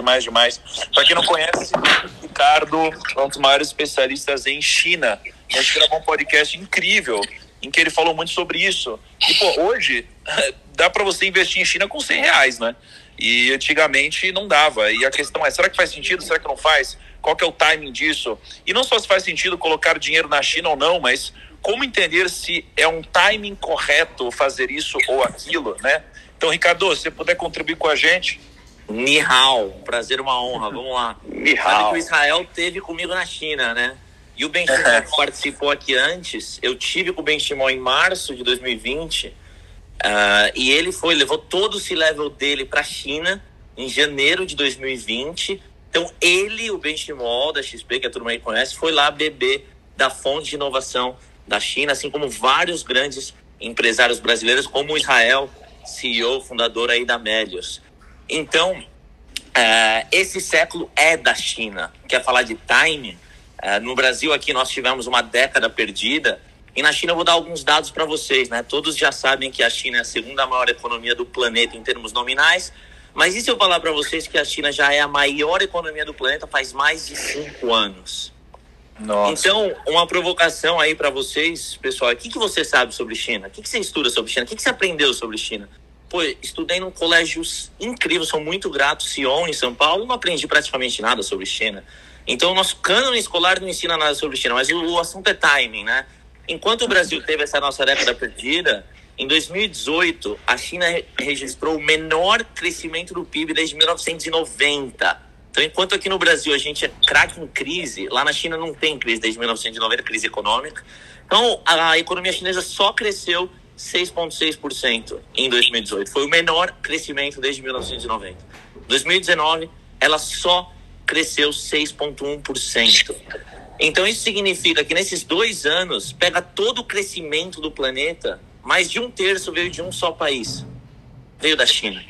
S3: Para quem não conhece, o Ricardo é um dos maiores especialistas em China. A gente gravou um podcast incrível em que ele falou muito sobre isso. E, pô, hoje dá para você investir em China com R$100, né? E antigamente não dava. E a questão é, será que faz sentido? Será que não faz? Qual que é o timing disso? E não só se faz sentido colocar dinheiro na China ou não, mas como entender se é um timing correto fazer isso ou aquilo, né? Então, Ricardo, se você puder contribuir com a gente.
S10: Ni hao, prazer, uma honra, vamos lá. Sabe que o Israel teve comigo na China, né? E o Ben Shimon que participou aqui antes, eu tive com o Ben Shimon em março de 2020, e ele levou todo o C-Level dele para a China em janeiro de 2020. Então ele, o Ben Shimon da XP, que a turma aí conhece, foi lá beber da fonte de inovação da China, assim como vários grandes empresários brasileiros, como o Israel, CEO, fundador aí da Melios. Então, esse século é da China. Quer falar de timing? No Brasil aqui nós tivemos uma década perdida e na China eu vou dar alguns dados para vocês, né? Todos já sabem que a China é a segunda maior economia do planeta em termos nominais, mas e se eu falar para vocês que a China já é a maior economia do planeta faz mais de 5 anos?
S3: Nossa.
S10: Então, uma provocação aí para vocês, pessoal, o que você sabe sobre China? O que você estuda sobre China? O que você aprendeu sobre China? Pô, estudei num colégio incrível, sou muito grato, Sion, em São Paulo, não aprendi praticamente nada sobre China. Então, o nosso cânone escolar não ensina nada sobre China, mas o assunto é timing, né? Enquanto o Brasil teve essa nossa década perdida, em 2018, a China registrou o menor crescimento do PIB desde 1990. Então, enquanto aqui no Brasil a gente é craque em crise, lá na China não tem crise desde 1990, crise econômica. Então, a economia chinesa só cresceu 6,6% em 2018. Foi o menor crescimento desde 1990. Em 2019, ela só cresceu 6,1%. Então isso significa que nesses 2 anos, pega todo o crescimento do planeta, mais de 1/3 veio de um só país. Veio da China.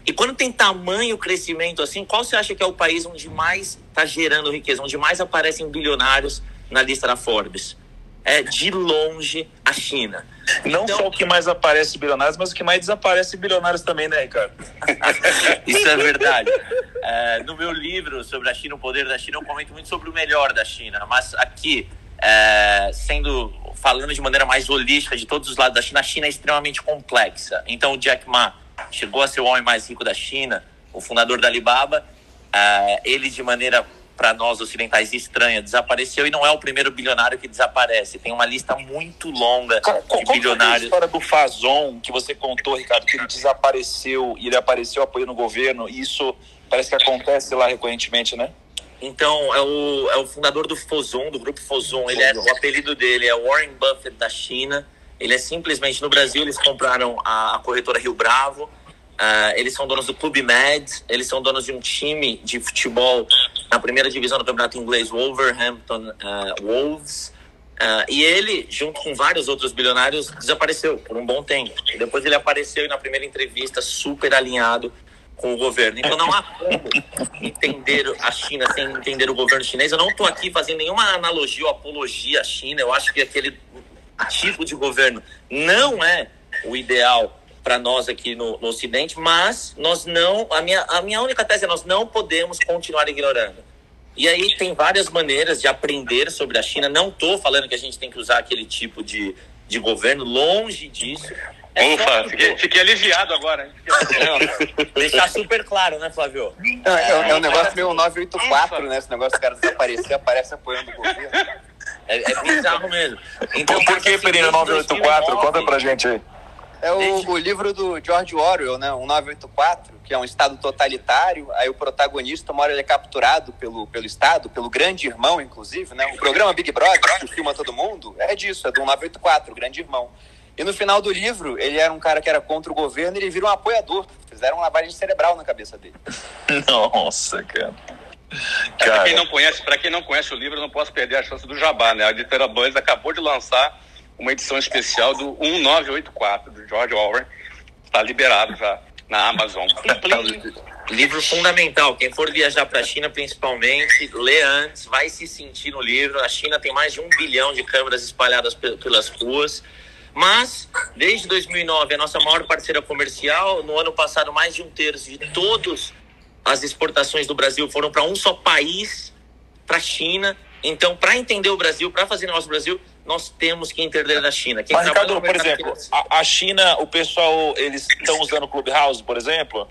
S10: E quando tem tamanho crescimento assim, qual você acha que é o país onde mais está gerando riqueza, onde mais aparecem bilionários na lista da Forbes? É de longe a China.
S3: Não então, só o que mais aparece bilionários, mas o que mais desaparece bilionários também, né, Ricardo?
S10: Isso é verdade. No meu livro sobre a China, o poder da China, eu comento muito sobre o melhor da China. Mas aqui, falando de maneira mais holística de todos os lados da China, a China é extremamente complexa. Então o Jack Ma chegou a ser o homem mais rico da China, o fundador da Alibaba. Ele, de maneira, para nós ocidentais, estranha, desapareceu e não é o primeiro bilionário que desaparece. Tem uma lista muito longa de bilionários.
S3: A história do Fazon, que você contou, Ricardo, que ele desapareceu e ele apareceu apoiando o governo, e isso parece que acontece lá recorrentemente, né?
S10: Então, é o fundador do Fosun, do grupo Fosun. O apelido dele é Warren Buffett da China. Ele é simplesmente, no Brasil, eles compraram a corretora Rio Bravo. Eles são donos do Clube Med, eles são donos de um time de futebol na primeira divisão do campeonato inglês, Wolverhampton Wolves, e ele, junto com vários outros bilionários, desapareceu por um bom tempo. E depois ele apareceu na primeira entrevista super alinhado com o governo. Então não há como entender a China sem entender o governo chinês. Eu não estou aqui fazendo nenhuma analogia ou apologia à China. Eu acho que aquele tipo de governo não é o ideal para nós aqui no Ocidente, mas nós não, a minha única tese é nós não podemos continuar ignorando. E aí tem várias maneiras de aprender sobre a China. Não estou falando que a gente tem que usar aquele tipo de governo, longe disso.
S2: Ufa, fiquei aliviado agora, hein?
S10: Deixar super claro, né, Flávio?
S7: É um negócio meio 984, né? Esse negócio dos caras desaparecer, aparece apoiando o governo.
S10: É bizarro mesmo.
S3: Então, por que, Pereira, 984? Conta pra gente aí.
S7: É o livro do George Orwell, né? 1984, que é um estado totalitário. Aí o protagonista, uma hora ele é capturado pelo estado, pelo grande irmão, inclusive, né? O programa Big Brother, que filma todo mundo, é disso, é do 1984, o grande irmão. E no final do livro, ele era um cara que era contra o governo e ele vira um apoiador. Fizeram uma lavagem cerebral na cabeça dele.
S3: Nossa, cara.
S2: Para quem não conhece o livro, eu não posso perder a chance do jabá, né? A editora Buzz acabou de lançar uma edição especial do 1984, do George Orwell. Está liberado já na Amazon.
S10: Livro fundamental. Quem for viajar para a China, principalmente, lê antes, vai se sentir no livro. A China tem mais de 1 bilhão de câmeras espalhadas pelas ruas. Mas, desde 2009, a nossa maior parceira comercial, no ano passado, mais de 1/3 de todas as exportações do Brasil foram para um só país, para a China. Então, para entender o Brasil, para fazer negócio no Brasil, nós temos que entender da China.
S3: Mas, Ricardo, por exemplo, a China, o pessoal, eles estão usando o Clubhouse, por exemplo?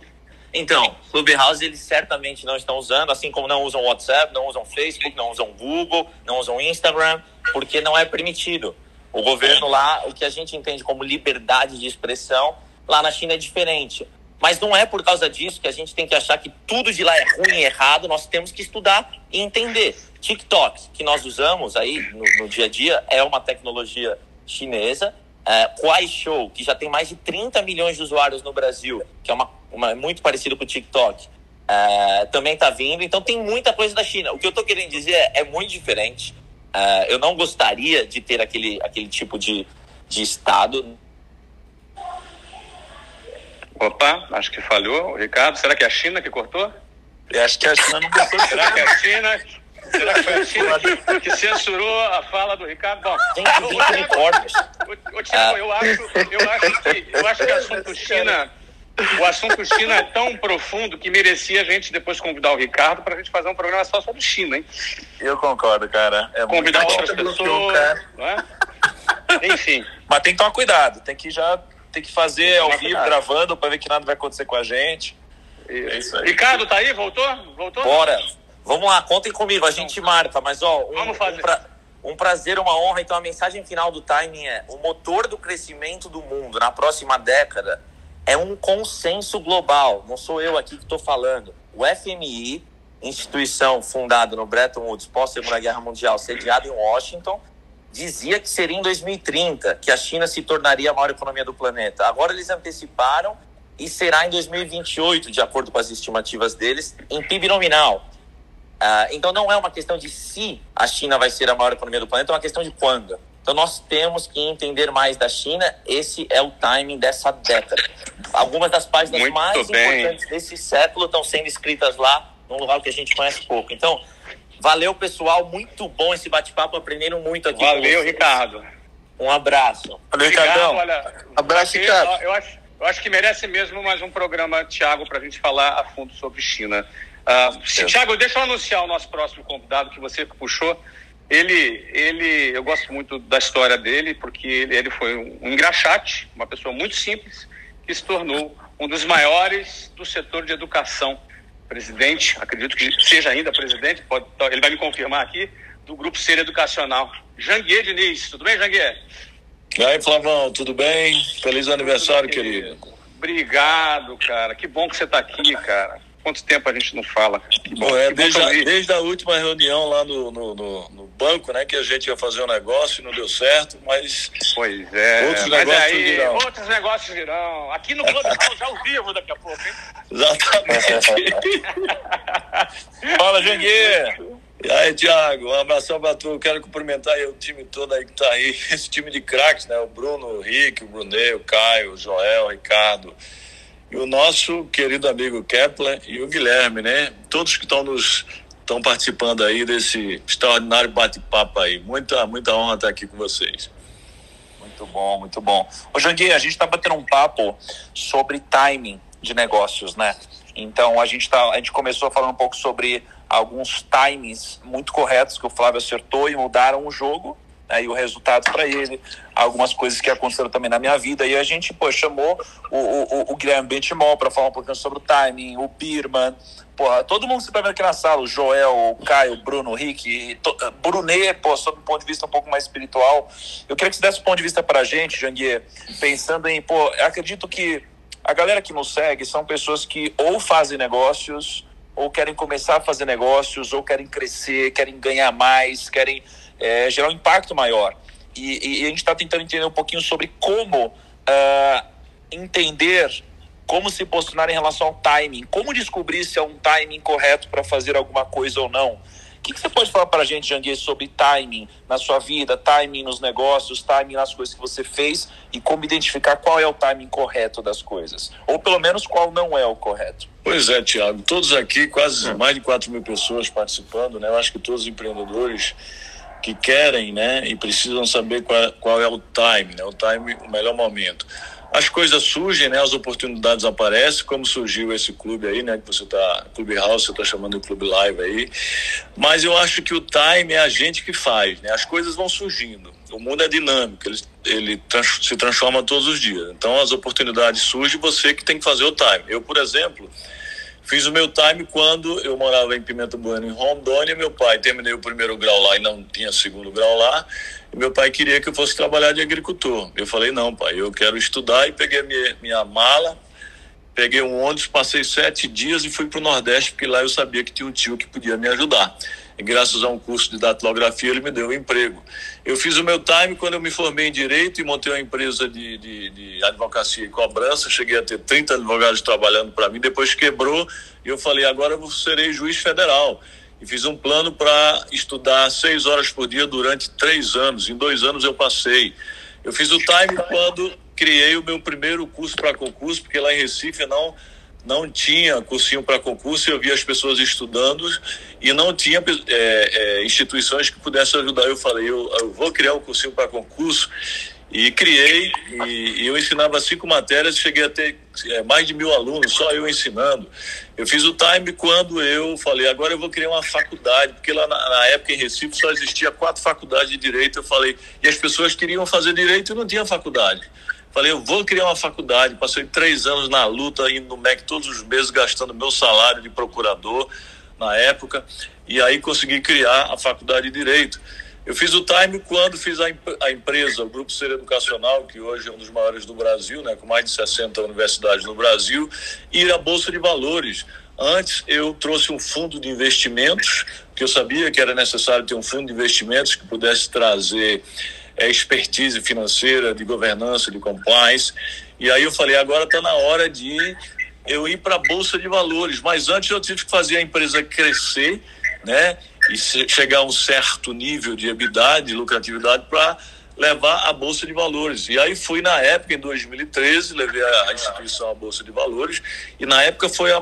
S10: Então, Clubhouse eles certamente não estão usando, assim como não usam WhatsApp, não usam Facebook, não usam Google, não usam Instagram, porque não é permitido. O governo lá, o que a gente entende como liberdade de expressão, lá na China é diferente. Mas não é por causa disso que a gente tem que achar que tudo de lá é ruim e errado. Nós temos que estudar e entender. TikTok, que nós usamos aí no dia a dia, é uma tecnologia chinesa. Kuaishou, que já tem mais de 30 milhões de usuários no Brasil, que é muito parecido com o TikTok, também está vindo. Então tem muita coisa da China. O que eu estou querendo dizer é muito diferente. Eu não gostaria de ter aquele tipo de Estado.
S2: Opa, acho que falhou, Ricardo. Será que é a China que cortou?
S3: Eu acho que a China não cortou.
S2: Será que é a China? Será que foi a China que censurou a fala do Ricardo? Bom,
S10: tem que vir unicórnios.
S2: Tiago, eu acho que o assunto China é tão profundo que merecia a gente depois convidar o Ricardo para a gente fazer um programa só sobre China, hein?
S3: Eu concordo, cara.
S2: Convidar outras pessoas, não é? Enfim.
S3: Mas tem que tomar cuidado, tem que fazer ao vivo, gravando, para ver que nada vai acontecer com a gente.
S2: É isso aí. Ricardo, tá aí? Voltou?
S10: Bora. Vamos lá, contem comigo, a gente marca, mas
S2: vamos fazer.
S10: Um prazer, uma honra. Então a mensagem final do Timing é: o motor do crescimento do mundo na próxima década é um consenso global. Não sou eu aqui que estou falando. O FMI, instituição fundada no Bretton Woods pós-Segunda Guerra Mundial, sediada em Washington, dizia que seria em 2030 que a China se tornaria a maior economia do planeta. Agora eles anteciparam e será em 2028, de acordo com as estimativas deles, em PIB nominal. Então não é uma questão de se a China vai ser a maior economia do planeta, é uma questão de quando. Então nós temos que entender mais da China. Esse é o timing dessa década. Algumas das páginas importantes desse século estão sendo escritas lá, num lugar que a gente conhece pouco. Então, valeu, pessoal. Muito bom esse bate-papo. Aprenderam muito aqui.
S2: Valeu, Ricardo.
S10: Um abraço.
S3: Valeu, Ricardão.
S7: Abraço, Ricardo.
S2: Eu acho que merece mesmo mais um programa, Thiago, para a gente falar a fundo sobre China. Thiago, deixa eu anunciar o nosso próximo convidado que você puxou. Eu gosto muito da história dele, porque ele foi um engraxate, uma pessoa muito simples, que se tornou um dos maiores do setor de educação. Presidente, acredito que seja ainda presidente, ele vai me confirmar aqui, do Grupo Ser Educacional. Janguier Diniz, tudo bem, Janguier?
S11: E aí, Flavão, tudo bem? Feliz aniversário, querido.
S2: Obrigado, cara. Que bom que você está aqui, cara. Quanto tempo a gente não fala?
S11: Desde a última reunião lá no banco, né, que a gente ia fazer um negócio e não deu certo, mas
S2: pois é.
S11: Outros negócios virão.
S2: Aqui no Clubhouse já ao vivo daqui a pouco, hein?
S11: Exatamente. Fala, Janguier. E aí, Thiago, um abração pra tu. Quero cumprimentar aí o time todo aí que tá aí, esse time de craques, né? O Bruno, o Rick, o Brunet, o Caio, o Joel, o Ricardo. E o nosso querido amigo Kepler e o Guilherme, né? Todos que estão participando aí desse extraordinário bate-papo aí. Muita honra estar aqui com vocês.
S3: Muito bom, muito bom. Ô, Janguier, a gente está batendo um papo sobre timing. de negócios, né? Então a gente começou falando um pouco sobre alguns timings muito corretos que o Flávio acertou e mudaram o jogo, né, e o resultado para ele, algumas coisas que aconteceram também na minha vida, e a gente chamou o Guilherme Bentimol para falar um pouquinho sobre o timing, o Birman, todo mundo que você tá vendo aqui na sala, o Joel, o Caio, o Bruno, o Rick, Brunet, sob um ponto de vista um pouco mais espiritual. Eu queria que você desse um ponto de vista pra gente, Janguier, pensando em, eu acredito que a galera que nos segue são pessoas que ou fazem negócios, ou querem começar a fazer negócios, ou querem crescer, querem ganhar mais, querem gerar um impacto maior. E a gente está tentando entender um pouquinho sobre como entender, como se posicionar em relação ao timing, como descobrir se é um timing correto para fazer alguma coisa ou não. O que você pode falar para a gente, Janguier, sobre timing na sua vida, timing nos negócios, timing nas coisas que você fez e como identificar qual é o timing correto das coisas? Ou pelo menos qual não é o correto?
S11: Pois é, Thiago. Todos aqui, quase mais de 4 mil pessoas participando, né? Eu acho que todos os empreendedores que querem, né, e precisam saber qual é o time, né? O time, o melhor momento. As coisas surgem, né? As oportunidades aparecem, como surgiu esse clube aí, né? Que você tá, Clube House, você tá chamando de Clube Live aí. Mas eu acho que o time é a gente que faz, né? As coisas vão surgindo. O mundo é dinâmico, ele se transforma todos os dias. Então as oportunidades surgem, você que tem que fazer o time. Eu, por exemplo, fiz o meu time quando eu morava em Pimenta Bueno, em Rondônia. Meu pai, terminei o primeiro grau lá e não tinha segundo grau lá. E meu pai queria que eu fosse trabalhar de agricultor. Eu falei, não, pai, eu quero estudar. E peguei minha mala, peguei um ônibus, passei 7 dias e fui para o Nordeste, porque lá eu sabia que tinha um tio que podia me ajudar. E graças a um curso de datilografia, ele me deu um emprego. Eu fiz o meu time quando eu me formei em Direito e montei uma empresa de advocacia e cobrança. Cheguei a ter 30 advogados trabalhando para mim. Depois quebrou e eu falei, agora eu serei juiz federal. E fiz um plano para estudar 6 horas por dia durante 3 anos. Em 2 anos eu passei. Eu fiz o time quando criei o meu primeiro curso para concurso, porque lá em Recife não tinha cursinho para concurso, eu via as pessoas estudando e não tinha instituições que pudessem ajudar. Eu falei, eu vou criar um cursinho para concurso, e criei, e eu ensinava 5 matérias, cheguei a ter mais de 1.000 alunos, só eu ensinando. Eu fiz o time quando eu falei, agora eu vou criar uma faculdade, porque lá na época em Recife só existia 4 faculdades de Direito. Eu falei, e as pessoas queriam fazer Direito e não tinha faculdade. Falei, eu vou criar uma faculdade. Passei 3 anos na luta, indo no MEC todos os meses, gastando meu salário de procurador na época, e aí consegui criar a faculdade de Direito. Eu fiz o time quando fiz a empresa, o Grupo Ser Educacional, que hoje é um dos maiores do Brasil, né, com mais de 60 universidades no Brasil, e a Bolsa de Valores. Antes eu trouxe um fundo de investimentos, que eu sabia que era necessário ter um fundo de investimentos que pudesse trazer expertise financeira, de governança, de compliance. E aí eu falei, agora está na hora de eu ir para a Bolsa de Valores. Mas antes eu tive que fazer a empresa crescer, né, e chegar a um certo nível de EBITDA, de lucratividade, para levar a Bolsa de Valores. E aí fui na época, em 2013, levei a instituição à Bolsa de Valores, e na época foi o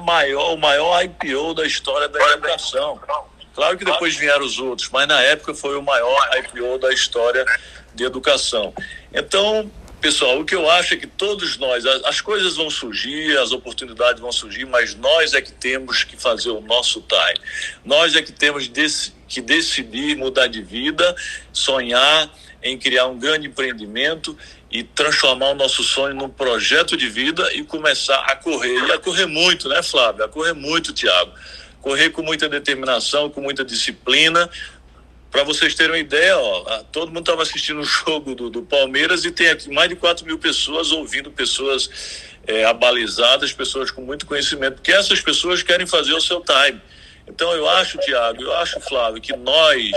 S11: maior IPO da história da educação. Claro que depois vieram os outros, mas na época foi o maior IPO da história de educação. Então, pessoal, o que eu acho é que todos nós, as coisas vão surgir, as oportunidades vão surgir, mas nós é que temos que fazer o nosso time. Nós é que temos que decidir mudar de vida, sonhar em criar um grande empreendimento e transformar o nosso sonho num projeto de vida e começar a correr. E a correr muito, né, Flávio? A correr muito, Thiago. Correr com muita determinação, com muita disciplina. Para vocês terem uma ideia, todo mundo estava assistindo o jogo do Palmeiras e tem aqui mais de 4 mil pessoas ouvindo, pessoas abalizadas, pessoas com muito conhecimento, porque essas pessoas querem fazer o seu time. Então eu acho, Thiago, Flávio, que nós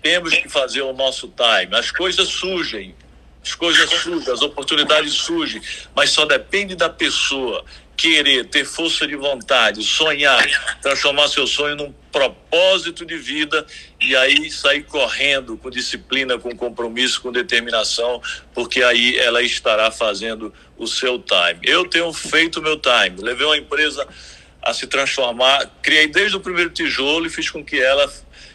S11: temos que fazer o nosso time. As coisas surgem, as oportunidades surgem, mas só depende da pessoa querer, ter força de vontade, sonhar, transformar seu sonho num propósito de vida e aí sair correndo com disciplina, com compromisso, com determinação, porque aí ela estará fazendo o seu time. Eu tenho feito o meu time, levei uma empresa a se transformar, criei desde o primeiro tijolo e fiz com que ela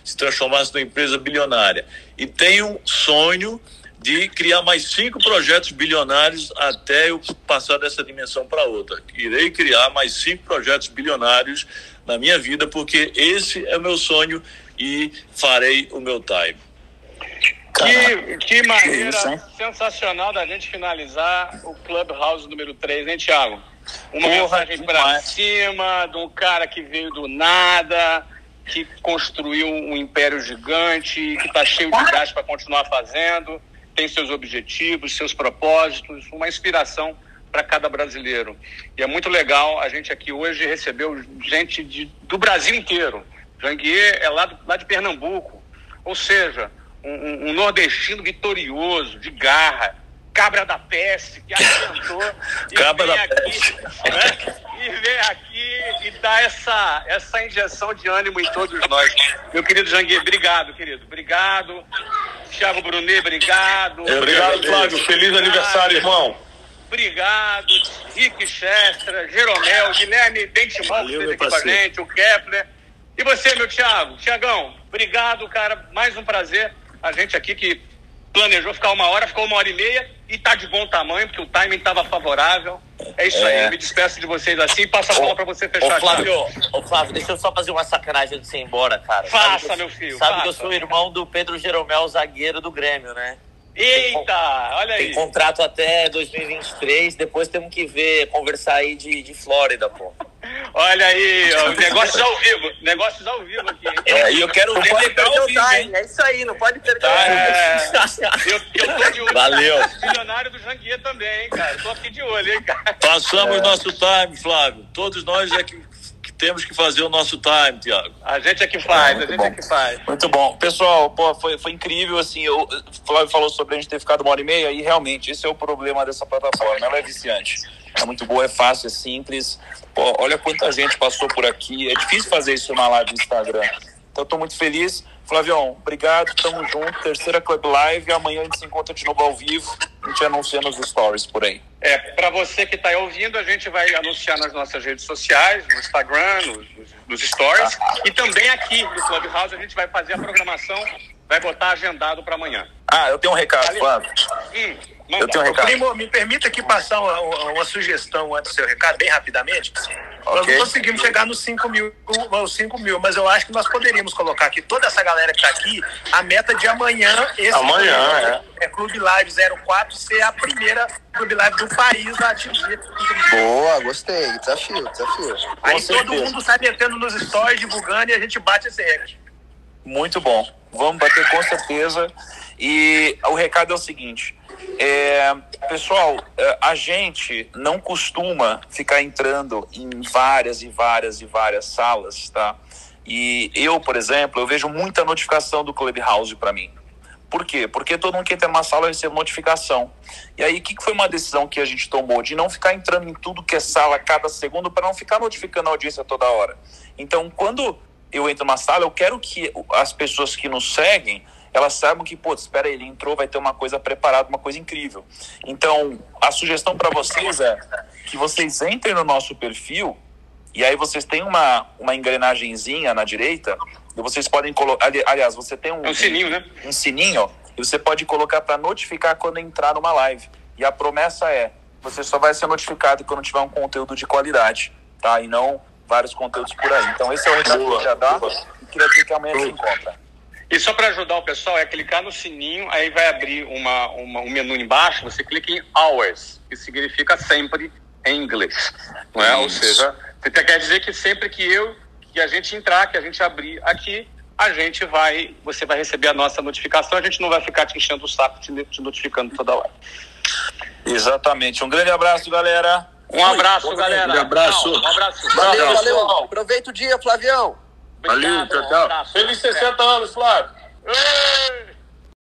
S11: se transformasse numa empresa bilionária. E tenho sonho de criar mais 5 projetos bilionários até eu passar dessa dimensão para outra. Irei criar mais 5 projetos bilionários na minha vida, porque esse é o meu sonho e farei o meu time.
S2: Que maneira sensacional da gente finalizar o Clubhouse número 3, hein, Thiago? Uma mensagem pra cima de um cara que veio do nada, que construiu um império gigante, que tá cheio de gás para continuar fazendo, tem seus objetivos, seus propósitos, uma inspiração para cada brasileiro. E é muito legal, a gente aqui hoje recebeu gente do Brasil inteiro. Janguier é lá de Pernambuco, ou seja, um nordestino vitorioso, de garra, cabra da peste, que arrebentou e vem aqui e dá essa injeção de ânimo em todos nós. Meu querido Janguier, obrigado, querido. Obrigado. Thiago Brunet, obrigado.
S6: Obrigado, Flávio. Feliz aniversário, irmão.
S2: Obrigado. Rick Chestra, Jeromel, Guilherme Bentimol, que esteve aqui com a gente, o Kepler. E você, meu Thiago? Thiagão, obrigado, cara. Mais um prazer. A gente aqui que planejou ficar 1 hora, ficou 1h30 e tá de bom tamanho, porque o timing estava favorável. É isso aí, eu me despeço de vocês assim e passo a bola pra você fechar.
S10: Flávio, deixa eu só fazer uma sacanagem antes de você ir embora, cara.
S2: Faça, meu filho.
S10: Sabe que eu sou irmão do Pedro Jeromel, zagueiro do Grêmio, né?
S2: Eita, olha aí.
S10: Tem contrato até 2023, depois temos que conversar aí de Flórida, pô.
S2: Olha aí, ó, negócios ao vivo aqui.
S3: E eu quero ver
S9: o time, é isso aí, não pode perder
S2: eu tô de olho.
S3: Valeu.
S2: Milionário do Janguier também, hein, cara. Tô aqui de olho, hein, cara.
S11: Passamos nosso time, Flávio. Todos nós é que temos que fazer o nosso time, Thiago.
S2: A gente é que faz,
S3: Muito bom. Pessoal, pô, foi incrível, assim, o Flávio falou sobre a gente ter ficado 1h30 e realmente esse é o problema dessa plataforma, ela é viciante. É muito boa, é fácil, é simples. Pô, olha quanta gente passou por aqui. É difícil fazer isso numa live no Instagram. Então, estou muito feliz. Flavião, obrigado, tamo junto. 3ª Club Live. Amanhã a gente se encontra de novo ao vivo. A gente anuncia nos stories por aí.
S2: Para você que está ouvindo, a gente vai anunciar nas nossas redes sociais, no Instagram, nos stories. E também aqui no Clubhouse a gente vai fazer a programação, vai botar agendado para amanhã.
S3: Eu tenho um recado, Flávio. Eu tenho um recado.
S5: Primo, me permita aqui passar uma sugestão antes do seu recado, bem rapidamente. Nós não conseguimos chegar nos 5 mil, mas eu acho que nós poderíamos colocar aqui toda essa galera que está aqui, a meta de amanhã. É Clube Live 04 ser a primeira Clube Live do país a atingir.
S7: Boa, gostei. Desafio.
S5: Aí todo mundo sai metendo nos stories, divulgando e a gente bate esse recorde.
S3: Muito bom. Vamos bater com certeza. E o recado é o seguinte. Pessoal, a gente não costuma ficar entrando em várias salas, tá? E eu, por exemplo, eu vejo muita notificação do Clubhouse para mim. Por quê? Porque todo mundo que entra numa sala recebe notificação. E aí, o que foi uma decisão que a gente tomou? De não ficar entrando em tudo que é sala a cada segundo para não ficar notificando a audiência toda hora. Então, quando eu entro numa sala, eu quero que as pessoas que nos seguem, elas saibam que, espera aí, ele entrou, vai ter uma coisa preparada, uma coisa incrível. Então, a sugestão para vocês é que vocês entrem no nosso perfil e aí vocês têm uma engrenagenzinha na direita e vocês podem colocar... Aliás, você tem um
S2: sininho, né?
S3: Um sininho e você pode colocar para notificar quando entrar numa live. E a promessa é, você só vai ser notificado quando tiver um conteúdo de qualidade, tá? E não vários conteúdos por aí. Então, esse é o recado que eu já dá e queria dizer que amanhã se encontra.
S2: E só para ajudar o pessoal, é clicar no sininho, aí vai abrir um menu embaixo, você clica em Always, que significa sempre em inglês. Não é? Ou seja, você quer dizer que sempre que a gente entrar, que a gente abrir aqui, você vai receber a nossa notificação, a gente não vai ficar te enchendo o saco, te notificando toda hora.
S3: Exatamente. Um grande abraço, galera.
S2: Um abraço, galera.
S6: Um abraço.
S9: Valeu. Aproveita o dia, Flavião.
S2: Obrigado,
S6: valeu, tchau. Feliz 60 anos, Flávio.
S2: Ei!